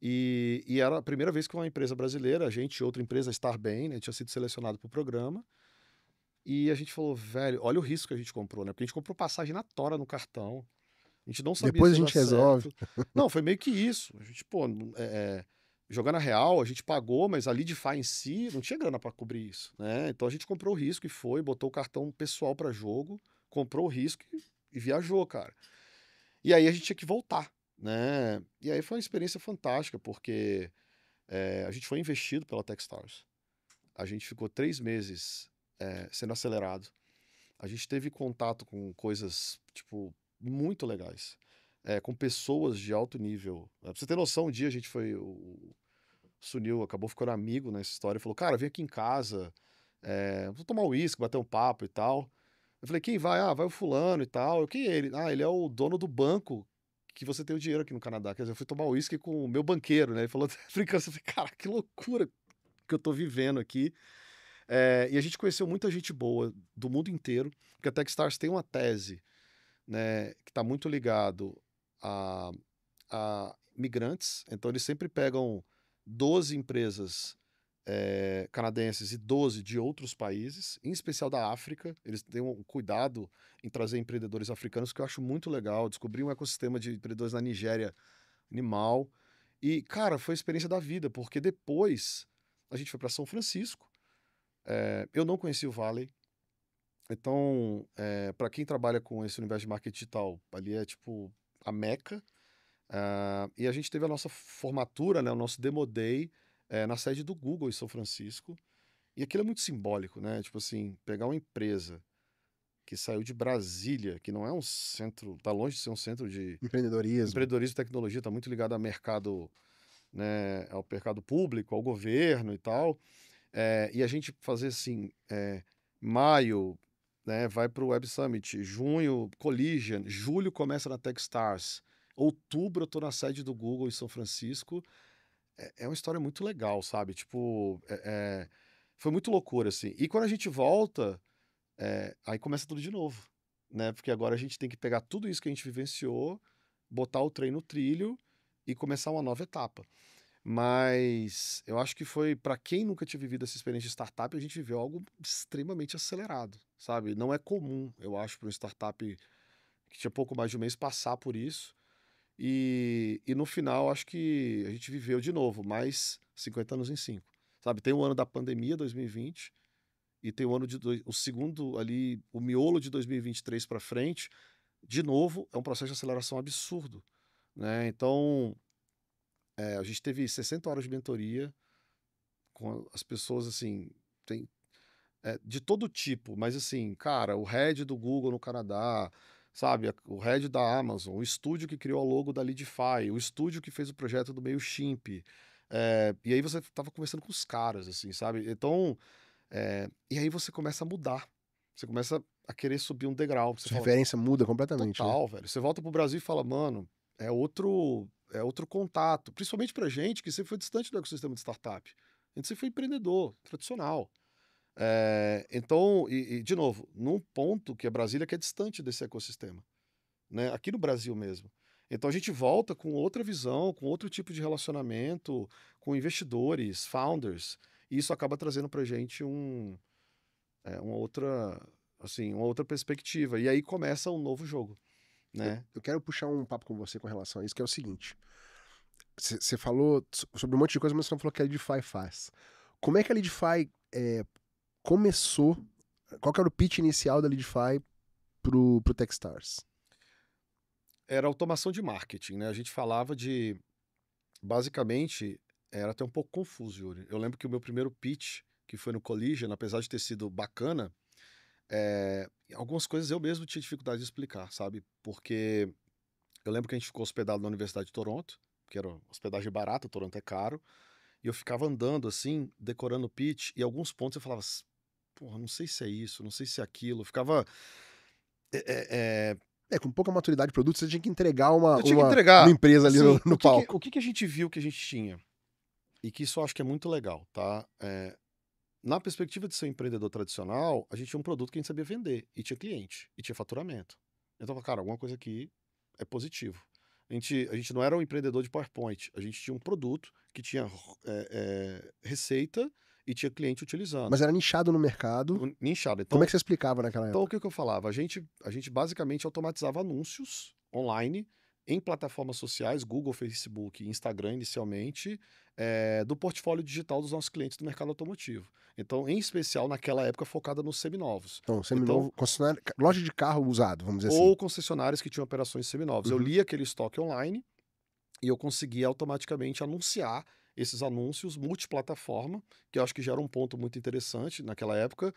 Speaker 2: E era a primeira vez que uma empresa brasileira, a gente e outra empresa, a Starbem, né, tinha sido selecionado para o programa. E a gente falou: "Velho, olha o risco que a gente comprou", né, porque a gente comprou passagem na tora no cartão, a gente não sabia
Speaker 1: Depois
Speaker 2: se
Speaker 1: a
Speaker 2: ia dar
Speaker 1: gente resolve.
Speaker 2: certo. Não, foi meio que isso, a gente, pô, jogando a real, a gente pagou, mas a Leadify em si não tinha grana para cobrir isso, né, então a gente comprou o risco e foi, botou o cartão pessoal para jogo, comprou o risco e viajou, cara. E aí a gente tinha que voltar, né. E aí foi uma experiência fantástica, porque, a gente foi investido pela Techstars. A gente ficou 3 meses, sendo acelerado. A gente teve contato com coisas, tipo, muito legais, com pessoas de alto nível. Pra você ter noção, um dia a gente foi o Sunil acabou ficando amigo nessa história e falou: "Cara, vem aqui em casa, vamos tomar um uísque, bater um papo e tal". Eu falei: "Quem vai?". "Ah, vai o fulano e tal". Eu: "Quem é ele?". "Ah, ele é o dono do banco que você tem o dinheiro aqui no Canadá". Quer dizer, eu fui tomar uísque com o meu banqueiro, né. Ele falou brincando, eu falei: "Cara, que loucura que eu tô vivendo aqui". E a gente conheceu muita gente boa do mundo inteiro, porque a Techstars tem uma tese, né, que está muito ligado a migrantes, então eles sempre pegam 12 empresas, canadenses e 12 de outros países, em especial da África. Eles têm um cuidado em trazer empreendedores africanos, que eu acho muito legal. Descobri um ecossistema de empreendedores na Nigéria animal. E, cara, foi a experiência da vida, porque depois a gente foi para São Francisco. Eu não conhecia o Valley, então, para quem trabalha com esse universo de marketing digital, ali é tipo a meca. E a gente teve a nossa formatura, né, o nosso Demo Day, na sede do Google em São Francisco. E aquilo é muito simbólico, né? Tipo assim, pegar uma empresa que saiu de Brasília, que não é um centro, tá longe de ser um centro de
Speaker 1: Empreendedorismo.
Speaker 2: empreendedorismo e tecnologia, tá muito ligado ao mercado, né, ao mercado público, ao governo e tal. E a gente fazer assim, maio, né, vai para o Web Summit, junho, Collision, julho começa na Techstars, outubro eu tô na sede do Google em São Francisco. É uma história muito legal, sabe? Tipo, foi muito loucura, assim. E quando a gente volta, aí começa tudo de novo, né? Porque agora a gente tem que pegar tudo isso que a gente vivenciou, botar o trem no trilho e começar uma nova etapa. Mas eu acho que foi para quem nunca tinha vivido essa experiência de startup, a gente viveu algo extremamente acelerado, sabe? Não é comum, eu acho, para uma startup que tinha pouco mais de um mês passar por isso. E no final, acho que a gente viveu de novo, mais 50 anos em 5, sabe? Tem o ano da pandemia, 2020, e tem o ano o segundo ali, o miolo de 2023 para frente, de novo, é um processo de aceleração absurdo, né? Então, a gente teve 60 horas de mentoria com as pessoas, assim, tem, de todo tipo, mas assim, cara, o head do Google no Canadá, sabe, o head da Amazon, o estúdio que criou o logo da Leadify, o estúdio que fez o projeto do Mailchimp, e aí você tava conversando com os caras, assim, sabe? Então, e aí você começa a mudar, você começa a querer subir um degrau, você
Speaker 1: Sua
Speaker 2: fala,
Speaker 1: referência muda completamente, né?
Speaker 2: total, velho, você volta pro Brasil e fala, mano, é outro contato, principalmente pra gente que sempre foi distante do ecossistema de startup. A gente sempre foi empreendedor, tradicional. Então, de novo, num ponto que é Brasília, que é distante desse ecossistema, né? Aqui no Brasil mesmo. Então a gente volta com outra visão, com outro tipo de relacionamento, com investidores, founders, e isso acaba trazendo pra gente uma outra, assim, uma outra perspectiva. E aí começa um novo jogo,
Speaker 1: Eu,
Speaker 2: né?
Speaker 1: eu quero puxar um papo com você com relação a isso, que é o seguinte. Você falou sobre um monte de coisa, mas você não falou que a Leadify faz. Como é que a Leadify começou? Qual que era o pitch inicial da Leadify pro Techstars?
Speaker 2: Era automação de marketing, né? A gente falava de Basicamente, era até um pouco confuso, Yuri. Eu lembro que o meu primeiro pitch, que foi no Collision, apesar de ter sido bacana, algumas coisas eu mesmo tinha dificuldade de explicar, sabe? Porque eu lembro que a gente ficou hospedado na Universidade de Toronto, que era hospedagem barata, Toronto é caro, e eu ficava andando assim, decorando o pitch, e alguns pontos eu falava, porra, não sei se é isso, não sei se é aquilo. Eu ficava. é, é,
Speaker 1: Com pouca maturidade de produto, você tinha que entregar
Speaker 2: eu tinha que
Speaker 1: uma
Speaker 2: entregar,
Speaker 1: empresa ali
Speaker 2: assim,
Speaker 1: no palco.
Speaker 2: o que que a gente viu que a gente tinha? E que isso eu acho que é muito legal, tá? Na perspectiva de ser um empreendedor tradicional, a gente tinha um produto que a gente sabia vender, e tinha cliente, e tinha faturamento. Então, cara, alguma coisa aqui é positivo. A gente não era um empreendedor de PowerPoint, a gente tinha um produto que tinha receita e tinha cliente utilizando.
Speaker 1: Mas era nichado no mercado.
Speaker 2: Nichado.
Speaker 1: Como é
Speaker 2: Então,
Speaker 1: que você explicava naquela
Speaker 2: o
Speaker 1: época?
Speaker 2: que eu falava? A gente basicamente automatizava anúncios online em plataformas sociais, Google, Facebook e Instagram inicialmente, do portfólio digital dos nossos clientes do mercado automotivo. Então, em especial, naquela época, focada nos seminovos.
Speaker 1: Então,
Speaker 2: Então,
Speaker 1: seminovo, concessionária, loja de carro usado, vamos dizer assim.
Speaker 2: ou concessionárias que tinham operações seminovos. Eu
Speaker 1: Uhum.
Speaker 2: lia aquele estoque online e eu conseguia automaticamente anunciar esses anúncios multiplataforma, que eu acho que já era um ponto muito interessante naquela época,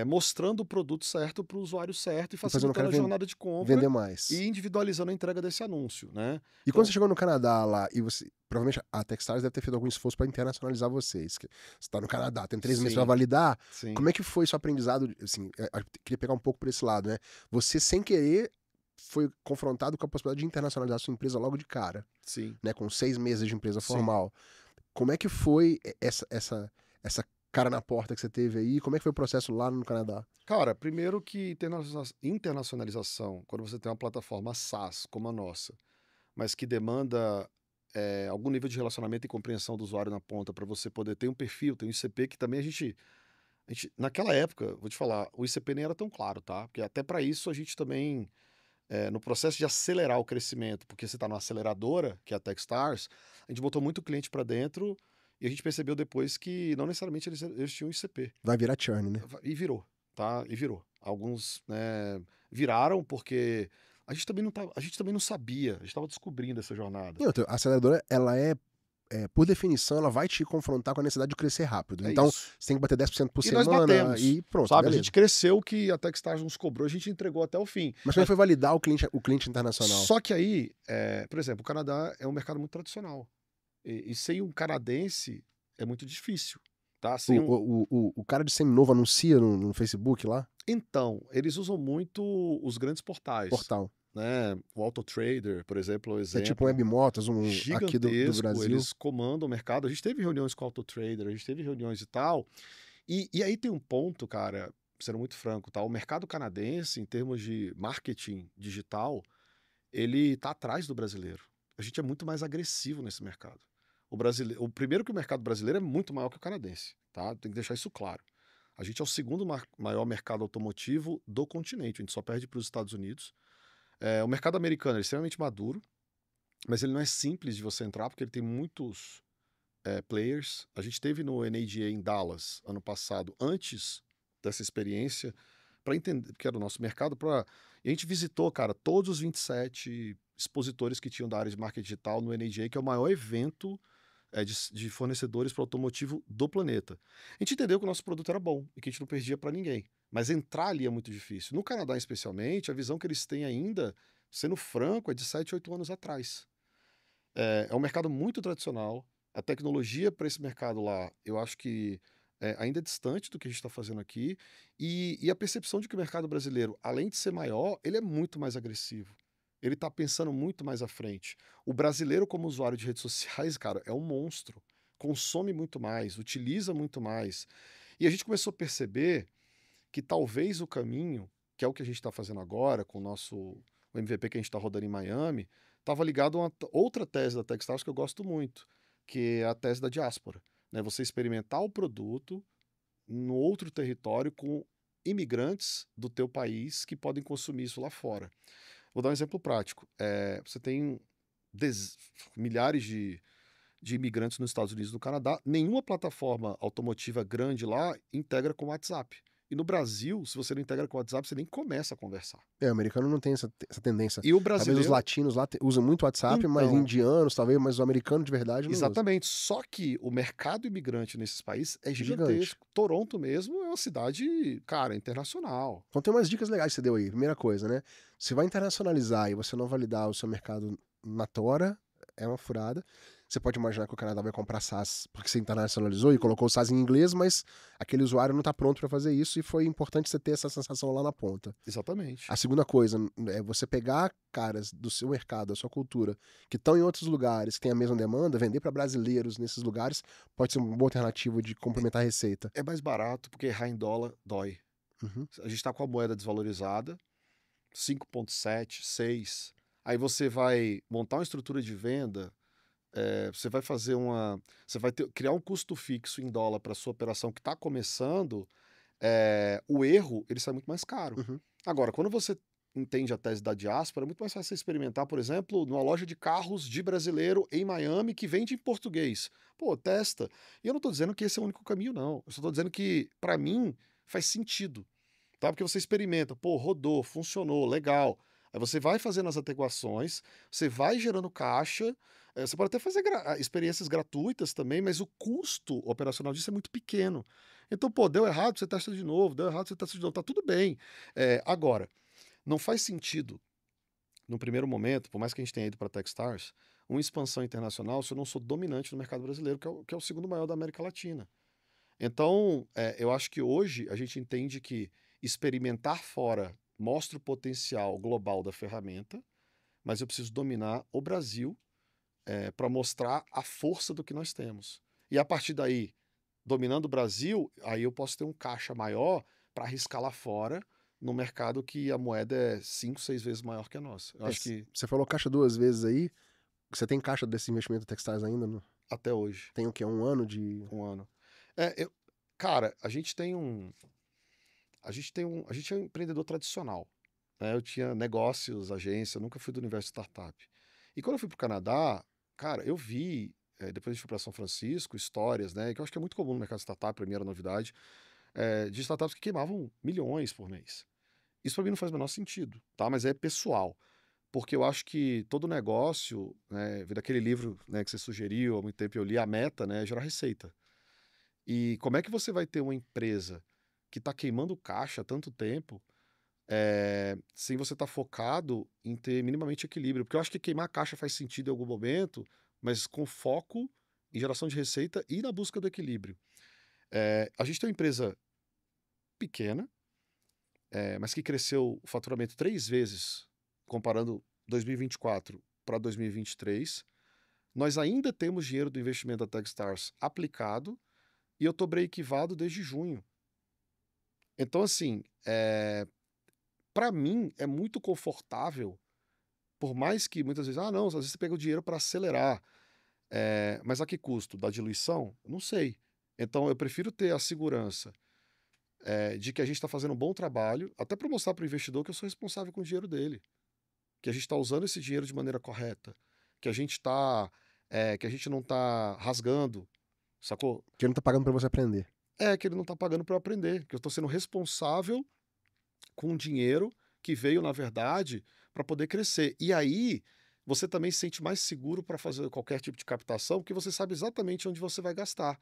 Speaker 2: mostrando o produto certo para o usuário certo e
Speaker 1: E fazendo o
Speaker 2: facilitando
Speaker 1: cara
Speaker 2: a jornada de compra
Speaker 1: vender mais.
Speaker 2: e individualizando a entrega desse anúncio, né?
Speaker 1: E quando você
Speaker 2: Então,
Speaker 1: chegou no Canadá lá, e você. Provavelmente a Techstars deve ter feito algum esforço para internacionalizar vocês. Você está no Canadá, tem 3 meses para
Speaker 2: sim,
Speaker 1: validar.
Speaker 2: sim,
Speaker 1: Como é que foi seu aprendizado? Assim, queria pegar um pouco por esse lado, né? Você, sem querer, foi confrontado com a possibilidade de internacionalizar sua empresa logo de cara,
Speaker 2: sim,
Speaker 1: né? Com 6 meses de empresa
Speaker 2: sim.
Speaker 1: formal. Como é que foi essa cara na porta que você teve aí? Como é que foi o processo lá no Canadá?
Speaker 2: Cara, primeiro que internacionalização, quando você tem uma plataforma SaaS como a nossa, mas que demanda algum nível de relacionamento e compreensão do usuário na ponta para você poder ter um perfil, ter um ICP, que também naquela época, vou te falar, o ICP nem era tão claro, tá? Porque até para isso a gente também, no processo de acelerar o crescimento, porque você está numa aceleradora, que é a Techstars, a gente botou muito cliente para dentro e a gente percebeu depois que não necessariamente eles tinham ICP.
Speaker 1: Vai virar churn, né?
Speaker 2: E virou, tá? E virou. Alguns, né, viraram porque a gente também não sabia, a gente estava descobrindo essa jornada.
Speaker 1: E outra, a aceleradora, ela por definição, ela vai te confrontar com a necessidade de crescer rápido.
Speaker 2: É
Speaker 1: Então,
Speaker 2: isso.
Speaker 1: você tem que bater 10% por
Speaker 2: E nós
Speaker 1: semana
Speaker 2: batemos,
Speaker 1: e pronto,
Speaker 2: sabe? A gente
Speaker 1: beleza.
Speaker 2: cresceu o que a Techstars nos cobrou, a gente entregou até o fim.
Speaker 1: Mas como é que
Speaker 2: Mas
Speaker 1: foi validar o cliente internacional?
Speaker 2: só que aí, por exemplo, o Canadá é um mercado muito tradicional. E sem um canadense é muito difícil, tá?
Speaker 1: O,
Speaker 2: Sem um...
Speaker 1: o cara de seminovo anuncia no Facebook lá?
Speaker 2: Então, eles usam muito os grandes portais,
Speaker 1: Portal.
Speaker 2: né? O AutoTrader, por exemplo, é um
Speaker 1: Que é tipo um
Speaker 2: exemplo
Speaker 1: Webmotos, aqui do
Speaker 2: gigantesco,
Speaker 1: Brasil.
Speaker 2: eles comandam o mercado. A gente teve reuniões com o AutoTrader, a gente teve reuniões e tal. E aí tem um ponto, cara, sendo muito franco, tá? O mercado canadense, em termos de marketing digital, ele tá atrás do brasileiro. A gente é muito mais agressivo nesse mercado. O primeiro que o mercado brasileiro é muito maior que o canadense, tá? Tem que deixar isso claro. A gente é o segundo maior mercado automotivo do continente, a gente só perde para os Estados Unidos. O mercado americano é extremamente maduro, mas ele não é simples de você entrar, porque ele tem muitos players. A gente teve no NADA em Dallas ano passado, antes dessa experiência, para entender que era o nosso mercado. E a gente visitou, cara, todos os 27 expositores que tinham da área de marketing digital no NADA, que é o maior evento de fornecedores para automotivo do planeta. A gente entendeu que o nosso produto era bom e que a gente não perdia para ninguém. Mas entrar ali é muito difícil. No Canadá, especialmente, a visão que eles têm ainda, sendo franco, é de 7, 8 anos atrás. É um mercado muito tradicional. A tecnologia para esse mercado lá, eu acho que ainda é distante do que a gente está fazendo aqui. E a percepção de que o mercado brasileiro, além de ser maior, ele é muito mais agressivo. Ele está pensando muito mais à frente. O brasileiro, como usuário de redes sociais, cara, é um monstro. Consome muito mais, utiliza muito mais. E a gente começou a perceber que talvez o caminho, que é o que a gente está fazendo agora, com o MVP que a gente está rodando em Miami, estava ligado a outra tese da Techstars que eu gosto muito, que é a tese da diáspora. Né? Você experimentar o produto no outro território com imigrantes do teu país que podem consumir isso lá fora. Vou dar um exemplo prático. Você tem milhares de imigrantes nos Estados Unidos e no Canadá. Nenhuma plataforma automotiva grande lá integra com o WhatsApp. E no Brasil, se você não integra com o WhatsApp, você nem começa a conversar.
Speaker 1: O americano não tem essa tendência.
Speaker 2: E o
Speaker 1: Talvez os
Speaker 2: brasileiro,
Speaker 1: latinos lá usam muito WhatsApp, mas
Speaker 2: então,
Speaker 1: indianos talvez, mas o americano de verdade não usa.
Speaker 2: exatamente. Só que o mercado imigrante nesses países é
Speaker 1: Gigante.
Speaker 2: gigantesco. Toronto mesmo é uma cidade, cara, internacional.
Speaker 1: Então tem umas dicas legais que você deu aí. Primeira coisa, né? Se vai internacionalizar e você não validar o seu mercado na tora, é uma furada. Você pode imaginar que o Canadá vai comprar SaaS porque você internacionalizou e colocou o SaaS em inglês, mas aquele usuário não está pronto para fazer isso e foi importante você ter essa sensação lá na ponta.
Speaker 2: Exatamente.
Speaker 1: A segunda coisa é você pegar caras do seu mercado, da sua cultura, que estão em outros lugares, que têm a mesma demanda, vender para brasileiros nesses lugares pode ser uma boa alternativa de complementar a receita.
Speaker 2: É mais barato porque errar em dólar dói.
Speaker 1: Uhum.
Speaker 2: A gente está com a moeda desvalorizada, 5,7, 6. Aí você vai montar uma estrutura de venda, você vai fazer uma. Você vai criar um custo fixo em dólar para sua operação que está começando, o erro ele sai muito mais caro.
Speaker 1: Uhum.
Speaker 2: Agora, quando você entende a tese da diáspora, é muito mais fácil você experimentar, por exemplo, numa loja de carros de brasileiro em Miami que vende em português. Pô, testa. E eu não estou dizendo que esse é o único caminho, não. Eu só estou dizendo que, para mim, faz sentido. Tá? Porque você experimenta, pô, rodou, funcionou, legal. Aí você vai fazendo as adequações, você vai gerando caixa, você pode até fazer experiências gratuitas também, mas o custo operacional disso é muito pequeno. Então, pô, deu errado, você testa de novo, deu errado, você testa de novo, tá tudo bem. Agora, não faz sentido, no primeiro momento, por mais que a gente tenha ido para Techstars, uma expansão internacional se eu não sou dominante no mercado brasileiro, que é o segundo maior da América Latina. Então, eu acho que hoje a gente entende que experimentar fora mostra o potencial global da ferramenta, mas eu preciso dominar o Brasil para mostrar a força do que nós temos. E a partir daí, dominando o Brasil, aí eu posso ter um caixa maior para arriscar lá fora, no mercado que a moeda é 5, 6 vezes maior que a nossa. Eu acho que
Speaker 1: Você falou caixa 2 vezes aí. Você tem caixa desse investimento em Techstars ainda?
Speaker 2: até hoje,
Speaker 1: Tem o quê? Um ano de.
Speaker 2: um ano. Cara, a gente tem um. A gente é um empreendedor tradicional, né? Eu tinha negócios, agência, eu nunca fui do universo startup. E quando eu fui para o Canadá, cara, eu vi, depois a gente foi para São Francisco, histórias, né? Que eu acho que é muito comum no mercado de startup, para mim era novidade, de startups que queimavam milhões por mês. Isso para mim não faz o menor sentido, tá? Mas é pessoal. Porque eu acho que todo negócio, né, daquele livro, né, que você sugeriu há muito tempo, eu li, a meta, né, é gerar receita. E como é que você vai ter uma empresa que está queimando caixa há tanto tempo, sem você estar focado em ter minimamente equilíbrio? Porque eu acho que queimar caixa faz sentido em algum momento, mas com foco em geração de receita e na busca do equilíbrio. A gente tem uma empresa pequena, mas que cresceu o faturamento 3 vezes, comparando 2024 para 2023. Nós ainda temos dinheiro do investimento da Techstars aplicado e eu estou break-evado desde junho. Então, assim, para mim é muito confortável, por mais que muitas vezes, não, às vezes você pega o dinheiro para acelerar, mas a que custo? Da diluição? Não sei. Então, eu prefiro ter a segurança de que a gente está fazendo um bom trabalho, até para mostrar para o investidor que eu sou responsável com o dinheiro dele, que a gente está usando esse dinheiro de maneira correta, que a gente que a gente não está rasgando, sacou?
Speaker 1: Que não tá pagando pra você aprender.
Speaker 2: Que ele não está pagando para eu aprender, que eu estou sendo responsável com o dinheiro que veio, na verdade, para poder crescer. E aí, você também se sente mais seguro para fazer qualquer tipo de captação, porque você sabe exatamente onde você vai gastar.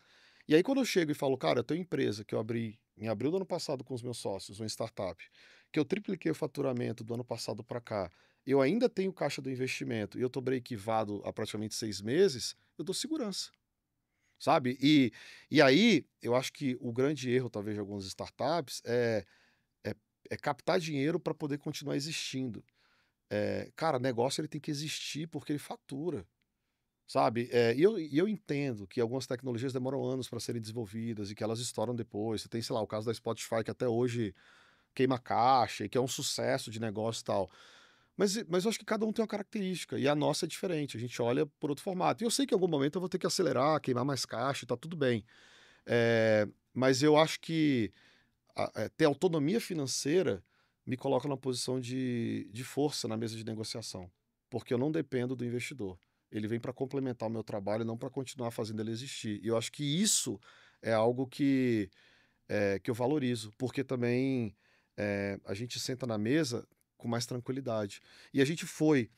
Speaker 2: E aí, quando eu chego e falo, cara, eu tenho empresa que eu abri em abril do ano passado com os meus sócios, uma startup, que eu tripliquei o faturamento do ano passado para cá, eu ainda tenho caixa do investimento e eu estou break-evado há praticamente 6 meses, eu dou segurança. Sabe? E aí, eu acho que o grande erro, talvez, de algumas startups é captar dinheiro para poder continuar existindo. Cara, negócio ele tem que existir porque ele fatura, sabe? E eu entendo que algumas tecnologias demoram anos para serem desenvolvidas e que elas estouram depois. Você tem, sei lá, o caso da Spotify, que até hoje queima caixa e que é um sucesso de negócio e tal. Mas eu acho que cada um tem uma característica e a nossa é diferente. A gente olha por outro formato. E eu sei que em algum momento eu vou ter que acelerar, queimar mais caixa e tá tudo bem. Mas eu acho que ter autonomia financeira me coloca numa posição de força na mesa de negociação, porque eu não dependo do investidor. Ele vem para complementar o meu trabalho, não para continuar fazendo ele existir. E eu acho que isso é algo que que eu valorizo, porque também a gente senta na mesa com mais tranquilidade. E a gente foi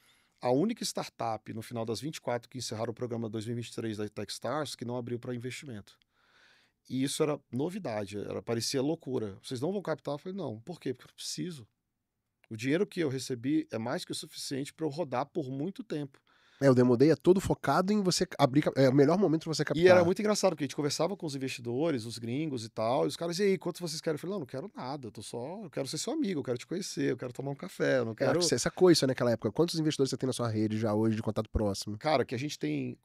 Speaker 2: a única startup no final das 24 que encerraram o programa 2023 da Techstars que não abriu para investimento. E isso era novidade, parecia loucura. Vocês não vão captar? Eu falei, não. Por quê? Porque eu preciso. O dinheiro que eu recebi é mais que o suficiente para eu rodar por muito tempo.
Speaker 1: O Demo Day é todo focado em você abrir, é o melhor momento para você
Speaker 2: E era
Speaker 1: captar.
Speaker 2: muito engraçado, porque a gente conversava com os investidores, os gringos e tal, e os caras, e aí, quanto vocês querem? Eu falei, não quero nada, eu quero ser seu amigo, eu quero te conhecer, eu quero tomar um café, eu não
Speaker 1: Acho que
Speaker 2: quero...
Speaker 1: você sacou isso naquela época. Quantos investidores você tem na sua rede já hoje de contato próximo?
Speaker 2: Cara, que a gente tem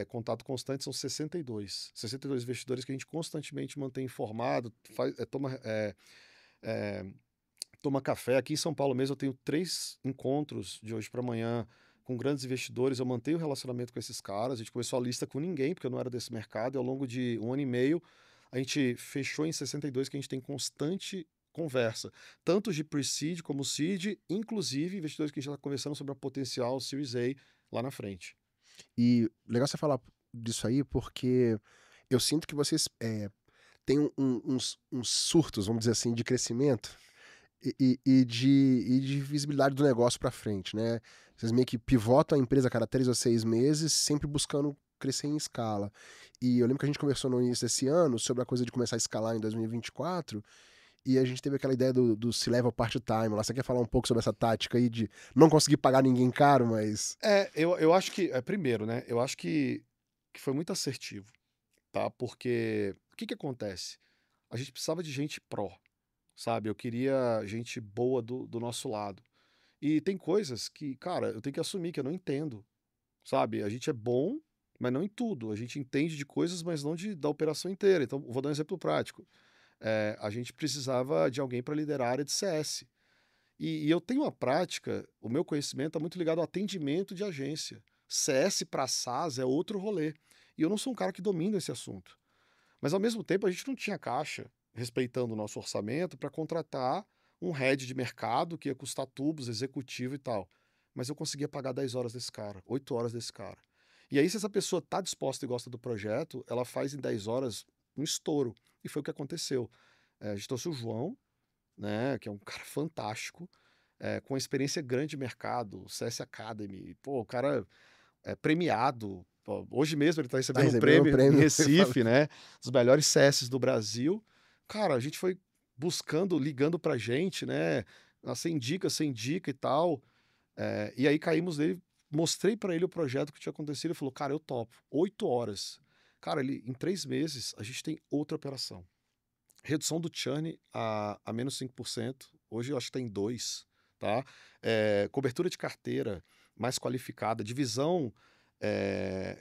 Speaker 2: contato constante são 62. 62 investidores que a gente constantemente mantém informado, toma café. Aqui em São Paulo mesmo eu tenho 3 encontros de hoje para amanhã com grandes investidores, eu mantenho o relacionamento com esses caras, a gente começou a lista com ninguém, porque eu não era desse mercado, e ao longo de 1 ano e meio, a gente fechou em 62 que a gente tem constante conversa, tanto de pre-seed como seed, inclusive investidores que a gente está conversando sobre a potencial Series A lá na frente.
Speaker 1: E legal você falar disso aí, porque eu sinto que vocês têm uns surtos, vamos dizer assim, de crescimento e de visibilidade do negócio para frente, né? Vocês meio que pivotam a empresa a cada 3 ou 6 meses, sempre buscando crescer em escala. E eu lembro que a gente conversou no início desse ano sobre a coisa de começar a escalar em 2024, e a gente teve aquela ideia do C-Level part-time. Lá, você quer falar um pouco sobre essa tática aí de não conseguir pagar ninguém caro, mas...
Speaker 2: Eu acho que, primeiro, né, eu acho que foi muito assertivo, tá? Porque o que acontece? A gente precisava de gente pró, sabe? Eu queria gente boa do nosso lado. E tem coisas que, cara, eu tenho que assumir que eu não entendo, sabe? A gente é bom, mas não em tudo. A gente entende de coisas, mas não da operação inteira. Então, vou dar um exemplo prático. A gente precisava de alguém para liderar a área de CS. E eu tenho uma prática, o meu conhecimento está muito ligado ao atendimento de agência. CS para SaaS é outro rolê. E eu não sou um cara que domina esse assunto. Mas, ao mesmo tempo, a gente não tinha caixa, respeitando o nosso orçamento, para contratar um head de mercado que ia custar tubos, executivo e tal. Mas eu conseguia pagar 10 horas desse cara, 8 horas desse cara. E aí, se essa pessoa está disposta e gosta do projeto, ela faz em 10 horas um estouro. E foi o que aconteceu. A gente trouxe o João, né, que é um cara fantástico, com experiência grande de mercado, CS Academy. Pô, o cara é premiado. Pô, hoje mesmo ele está
Speaker 1: Tá
Speaker 2: recebendo um
Speaker 1: recebendo um
Speaker 2: prêmio em
Speaker 1: prêmio.
Speaker 2: Recife, né? Dos melhores CS do Brasil. Cara, a gente foi buscando, ligando pra gente, né? Sem dica e tal. E aí caímos nele, mostrei pra ele o projeto que tinha acontecido. Ele falou, cara, eu topo. 8 horas. Cara, em 3 meses, a gente tem outra operação. Redução do churn a menos 5%. Hoje eu acho que está em 2%, tá? Cobertura de carteira mais qualificada, divisão,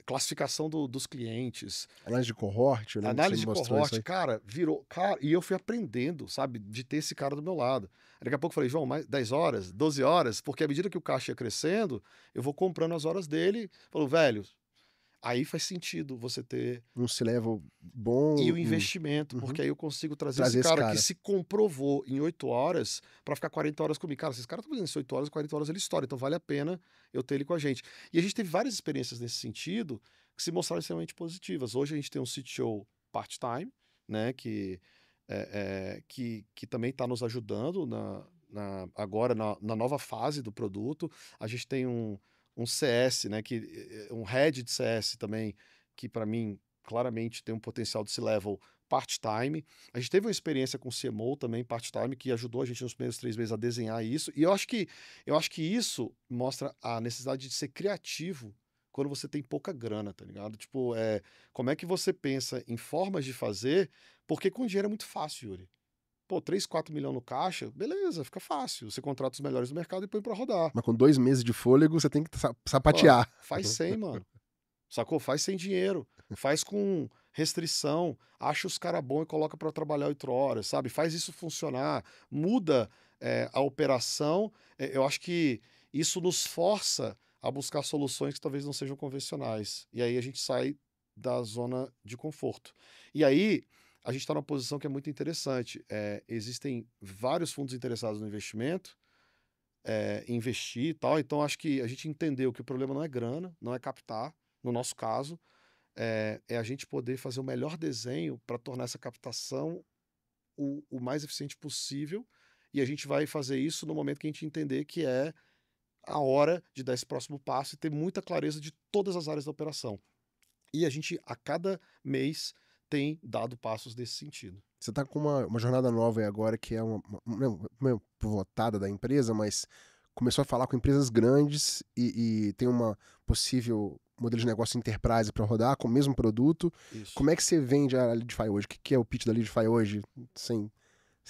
Speaker 2: classificação dos clientes,
Speaker 1: Análise de cohort, eu lembro que você
Speaker 2: análise
Speaker 1: me
Speaker 2: de
Speaker 1: mostrou isso
Speaker 2: cohort,
Speaker 1: aí.
Speaker 2: cara, virou. Cara, e eu fui aprendendo, sabe, de ter esse cara do meu lado. Aí daqui a pouco eu falei, João, mais 10 horas, 12 horas, porque à medida que o caixa ia crescendo, eu vou comprando as horas dele. Falou, velho, aí faz sentido você ter
Speaker 1: Um C-Level
Speaker 2: e
Speaker 1: bom.
Speaker 2: o investimento,
Speaker 1: Uhum.
Speaker 2: porque aí eu consigo trazer esse
Speaker 1: Trazer esse
Speaker 2: cara que
Speaker 1: cara.
Speaker 2: se comprovou em 8 horas para ficar 40 horas comigo. Cara, esses caras estão fazendo isso 8 horas, 40 horas ele estoura, então vale a pena eu ter ele com a gente. E a gente teve várias experiências nesse sentido que se mostraram extremamente positivas. Hoje a gente tem um CTO part-time, né, que também está nos ajudando agora na nova fase do produto. A gente tem um CS, né, um head de CS também, que para mim claramente tem um potencial de C-level part-time. A gente teve uma experiência com o CMO também part-time, que ajudou a gente nos primeiros 3 meses a desenhar isso. E eu acho que isso mostra a necessidade de ser criativo quando você tem pouca grana, tá ligado? Tipo, como é que você pensa em formas de fazer, porque com dinheiro é muito fácil, Yuri. Pô, 3, 4 milhões no caixa, beleza, fica fácil. Você contrata os melhores do mercado e põe pra rodar.
Speaker 1: Mas com 2 meses de fôlego, você tem que
Speaker 2: Pô,
Speaker 1: sapatear.
Speaker 2: faz 100, mano. Sacou? Faz sem dinheiro, faz com restrição, acha os caras bons e coloca para trabalhar 8 horas, sabe? Faz isso funcionar, muda a operação. Eu acho que isso nos força a buscar soluções que talvez não sejam convencionais. E aí a gente sai da zona de conforto. E aí a gente está numa posição que é muito interessante. Existem vários fundos interessados no investimento, investir e tal. Então acho que a gente entendeu que o problema não é grana, não é captar. No nosso caso, é a gente poder fazer o melhor desenho para tornar essa captação o mais eficiente possível, e a gente vai fazer isso no momento que a gente entender que é a hora de dar esse próximo passo e ter muita clareza de todas as áreas da operação. E a gente, a cada mês, tem dado passos nesse sentido.
Speaker 1: Você tá com uma jornada nova aí agora, que é uma pivotada da empresa, mas começou a falar com empresas grandes e tem uma possível modelo de negócio enterprise para rodar com o mesmo produto.
Speaker 2: Isso.
Speaker 1: Como é que você vende a Leadify hoje? O que é o pitch da Leadify hoje? Sem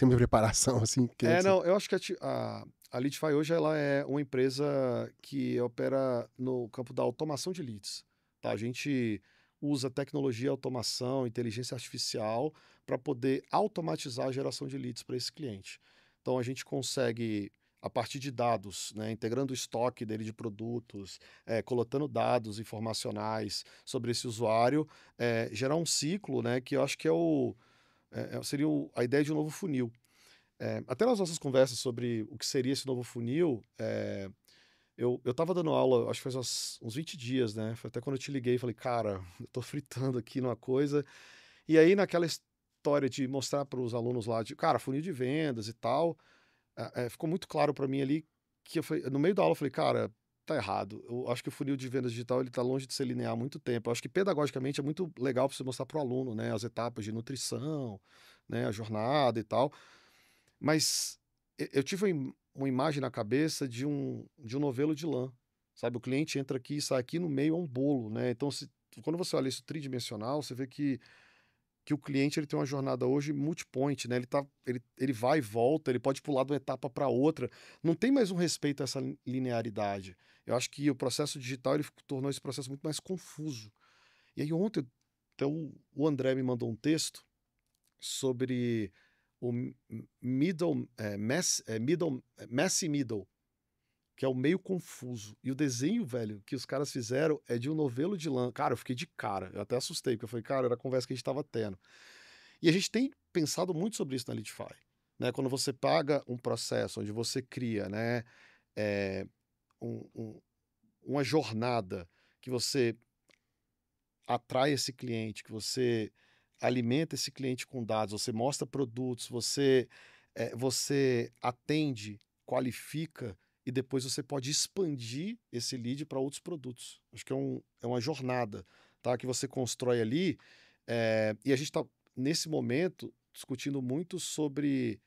Speaker 1: muita preparação, assim? Queria que você...
Speaker 2: Não, eu acho que a Leadify hoje ela é uma empresa que opera no campo da automação de leads. Tá? A gente usa tecnologia, automação, inteligência artificial para poder automatizar a geração de leads para esse cliente. Então a gente consegue, a partir de dados, né, integrando o estoque dele de produtos, coletando dados informacionais sobre esse usuário, gerar um ciclo, né, que eu acho que seria a ideia de um novo funil. Até nas nossas conversas sobre o que seria esse novo funil, eu estava dando aula, acho que faz uns 20 dias, né? Foi até quando eu te liguei, falei, cara, eu tô fritando aqui numa coisa. E aí, naquela história de mostrar para os alunos lá, cara, funil de vendas e tal, ficou muito claro para mim ali que no meio da aula, eu falei, cara, tá errado. Eu acho que o funil de vendas digital ele tá longe de ser linear há muito tempo. Eu acho que pedagogicamente é muito legal para você mostrar para o aluno, né? As etapas de nutrição, né? A jornada e tal. Mas eu tive uma imagem na cabeça de um novelo de lã, sabe? O cliente entra aqui e sai aqui, no meio é um bolo, né? Então, quando você olha isso tridimensional, você vê que o cliente ele tem uma jornada hoje multipoint, né? Ele vai e volta, ele pode pular de uma etapa para outra. Não tem mais um respeito a essa linearidade. Eu acho que o processo digital ele tornou esse processo muito mais confuso. E aí ontem, então, o André me mandou um texto sobre o messy middle, que é o meio confuso. E o desenho, velho, que os caras fizeram é de um novelo de lã. Cara, eu fiquei de cara. Eu até assustei, porque eu falei, cara, era a conversa que a gente estava tendo. E a gente tem pensado muito sobre isso na Litify. Né? Quando você paga um processo onde você cria, né, é, um- um- uma jornada que você atrai esse cliente, que você alimenta esse cliente com dados, você mostra produtos, você atende, qualifica e depois você pode expandir esse lead para outros produtos. Acho que é uma jornada, tá? Que você constrói ali. E a gente está, nesse momento, discutindo muito sobre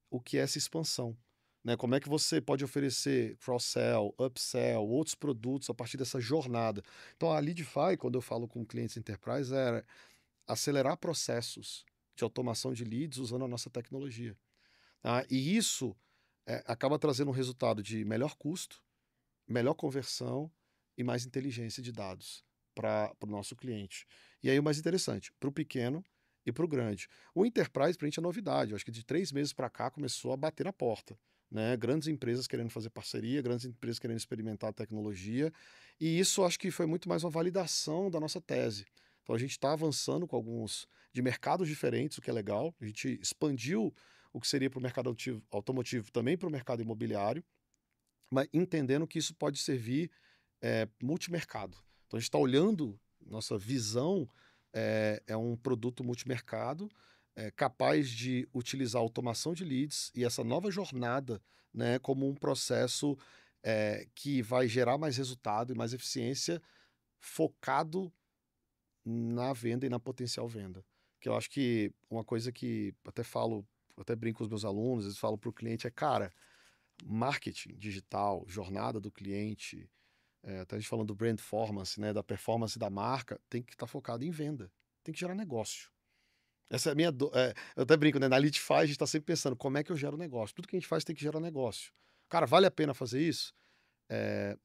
Speaker 2: o que é essa expansão. Né? Como é que você pode oferecer cross-sell, upsell, outros produtos a partir dessa jornada. Então, a Leadify, quando eu falo com clientes enterprise, é acelerar processos de automação de leads usando a nossa tecnologia. Tá? E isso acaba trazendo um resultado de melhor custo, melhor conversão e mais inteligência de dados para o nosso cliente. E aí o mais interessante, para o pequeno e para o grande. O Enterprise, para a gente, é novidade. Eu acho que de 3 meses para cá começou a bater na porta. Né? Grandes empresas querendo fazer parceria, grandes empresas querendo experimentar a tecnologia. E isso acho que foi muito mais uma validação da nossa tese. Então a gente está avançando com alguns de mercados diferentes, o que é legal. A gente expandiu o que seria para o mercado automotivo também para o mercado imobiliário, mas entendendo que isso pode servir multimercado. Então a gente está olhando, nossa visão é um produto multimercado, capaz de utilizar automação de leads e essa nova jornada, né, como um processo que vai gerar mais resultado e mais eficiência focado na venda e na potencial venda. Que eu acho que uma coisa que até brinco com os meus alunos, eles falam para o cliente cara, marketing digital, jornada do cliente, até a gente falando do brand performance, né, da performance da marca, tem que estar focado em venda, tem que gerar negócio. Essa é a minha. Eu até brinco, né? Na Litify a gente está sempre pensando como é que eu gero negócio. Tudo que a gente faz tem que gerar negócio. Cara, vale a pena fazer isso?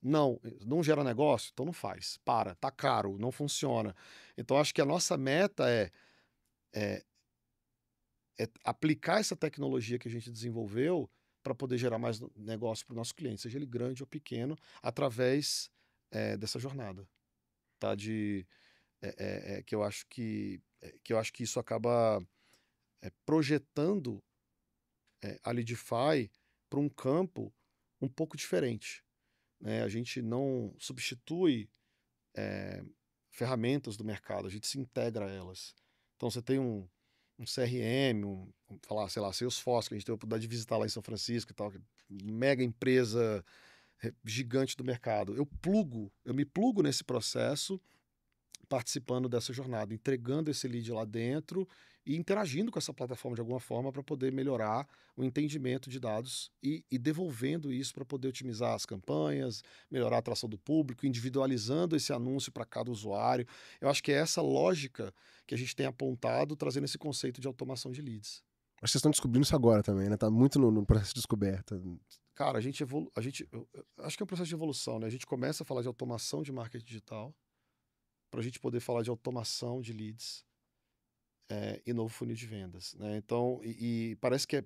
Speaker 2: Não gera negócio? Então não faz. Tá caro, não funciona. Então acho que a nossa meta é aplicar essa tecnologia que a gente desenvolveu para poder gerar mais negócio para o nosso cliente, seja ele grande ou pequeno, através dessa jornada, tá? Que eu acho que isso acaba projetando a Leadify para um campo um pouco diferente, né? A gente não substitui ferramentas do mercado, a gente se integra a elas. Então você tem um CRM, falar, sei lá, Salesforce, que a gente teve a oportunidade de visitar lá em São Francisco e tal, mega empresa gigante do mercado. Eu me plugo nesse processo, participando dessa jornada, entregando esse lead lá dentro e interagindo com essa plataforma de alguma forma para poder melhorar o entendimento de dados e devolvendo isso para poder otimizar as campanhas, melhorar a atração do público, individualizando esse anúncio para cada usuário. Eu acho que é essa lógica que a gente tem apontado, trazendo esse conceito de automação de leads.
Speaker 1: Mas vocês estão descobrindo isso agora também, né? Tá muito no processo de descoberta.
Speaker 2: Cara, eu acho que é um processo de evolução, né? A gente começa a falar de automação de marketing digital para a gente poder falar de automação de leads e novo funil de vendas, né? Então, e parece que é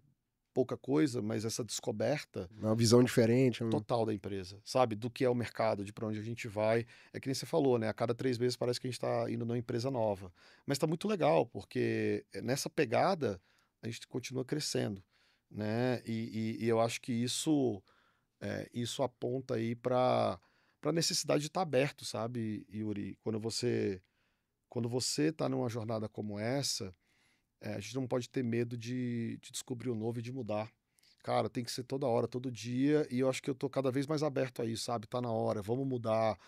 Speaker 2: pouca coisa, mas essa descoberta
Speaker 1: Uma visão diferente.
Speaker 2: total da empresa, sabe? Do que é o mercado, de para onde a gente vai. É que nem você falou, né? A cada 3 meses parece que a gente está indo numa empresa nova. Mas está muito legal, porque nessa pegada a gente continua crescendo, né? E eu acho que isso aponta aí para a necessidade de estar aberto, sabe, Yuri? Quando você está numa jornada como essa, a gente não pode ter medo de descobrir o novo e de mudar. Cara, tem que ser toda hora, todo dia, e eu acho que eu tô cada vez mais aberto a isso, sabe? Tá na hora, vamos mudar,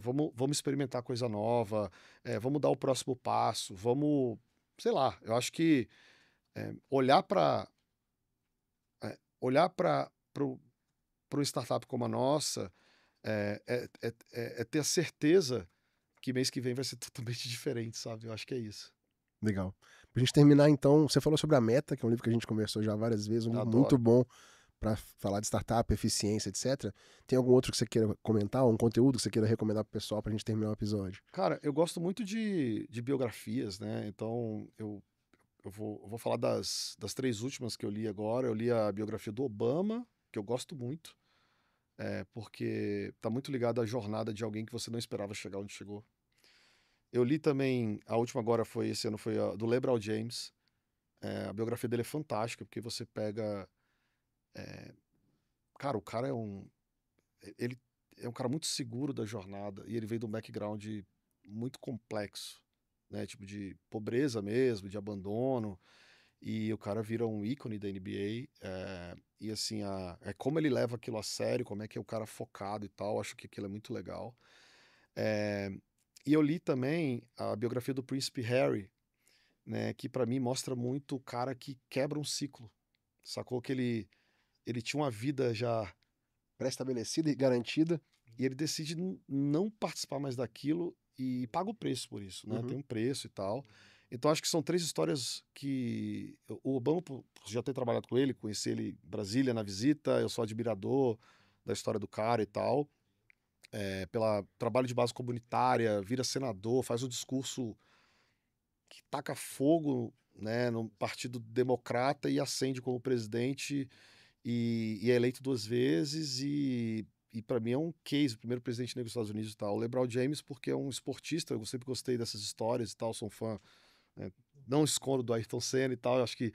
Speaker 2: vamos experimentar coisa nova, vamos dar o próximo passo, vamos, sei lá, eu acho que olhar para uma startup como a nossa é ter a certeza que mês que vem vai ser totalmente diferente, sabe? Eu acho que é isso.
Speaker 1: Legal. Pra gente terminar, então, você falou sobre a Meta, que é um livro que a gente conversou já várias vezes, um livro muito bom para falar de startup, eficiência, etc. Tem algum outro que você queira comentar, um conteúdo que você queira recomendar pro pessoal pra gente terminar o episódio?
Speaker 2: Cara, eu gosto muito de biografias, né? Então, eu vou falar das 3 últimas que eu li agora. Eu li a biografia do Obama, que eu gosto muito, porque tá muito ligado à jornada de alguém que você não esperava chegar onde chegou. Eu li também, a última agora esse ano foi a do LeBron James. A biografia dele é fantástica, porque você pega... Cara, o cara ele é um cara muito seguro da jornada, e ele veio de um background muito complexo, né? Tipo de pobreza mesmo, de abandono, e o cara vira um ícone da NBA, e assim, como ele leva aquilo a sério, como é que é o cara focado e tal, acho que aquilo é muito legal. E eu li também a biografia do Príncipe Harry, né, que para mim mostra muito o cara que quebra um ciclo, sacou? Que ele tinha uma vida já
Speaker 1: Pré-estabelecida e garantida.
Speaker 2: e ele decide não participar mais daquilo e paga o preço por isso, né? Tem um preço e tal. Então acho que são 3 histórias que o Obama, por já ter trabalhado com ele, conheci ele em Brasília na visita, eu sou admirador da história do cara e tal, pelo trabalho de base comunitária, vira senador, faz um discurso que taca fogo, né, no Partido Democrata e ascende como presidente e é eleito 2 vezes e para mim é um case, o primeiro presidente negro dos Estados Unidos e tal. O LeBron James, porque é um esportista, eu sempre gostei dessas histórias e tal, sou um fã, né, não escondo do Ayrton Senna e tal, eu acho que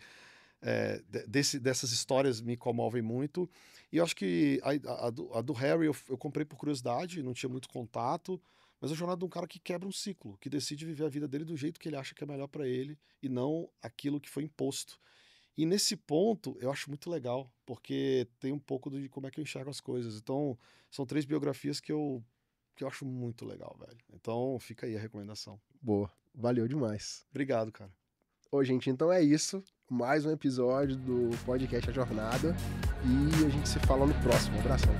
Speaker 2: dessas histórias me comovem muito. E eu acho que a do Harry eu comprei por curiosidade, não tinha muito contato, mas a jornada de um cara que quebra um ciclo, que decide viver a vida dele do jeito que ele acha que é melhor para ele e não aquilo que foi imposto. E nesse ponto eu acho muito legal, porque tem um pouco de como é que eu enxergo as coisas. Então, são 3 biografias que eu acho muito legal, velho. Então, fica aí a recomendação.
Speaker 1: Boa. Valeu demais.
Speaker 2: Obrigado, cara.
Speaker 1: Ô, gente, então é isso. Mais um episódio do podcast A Jornada. E a gente se fala no próximo. Um abração.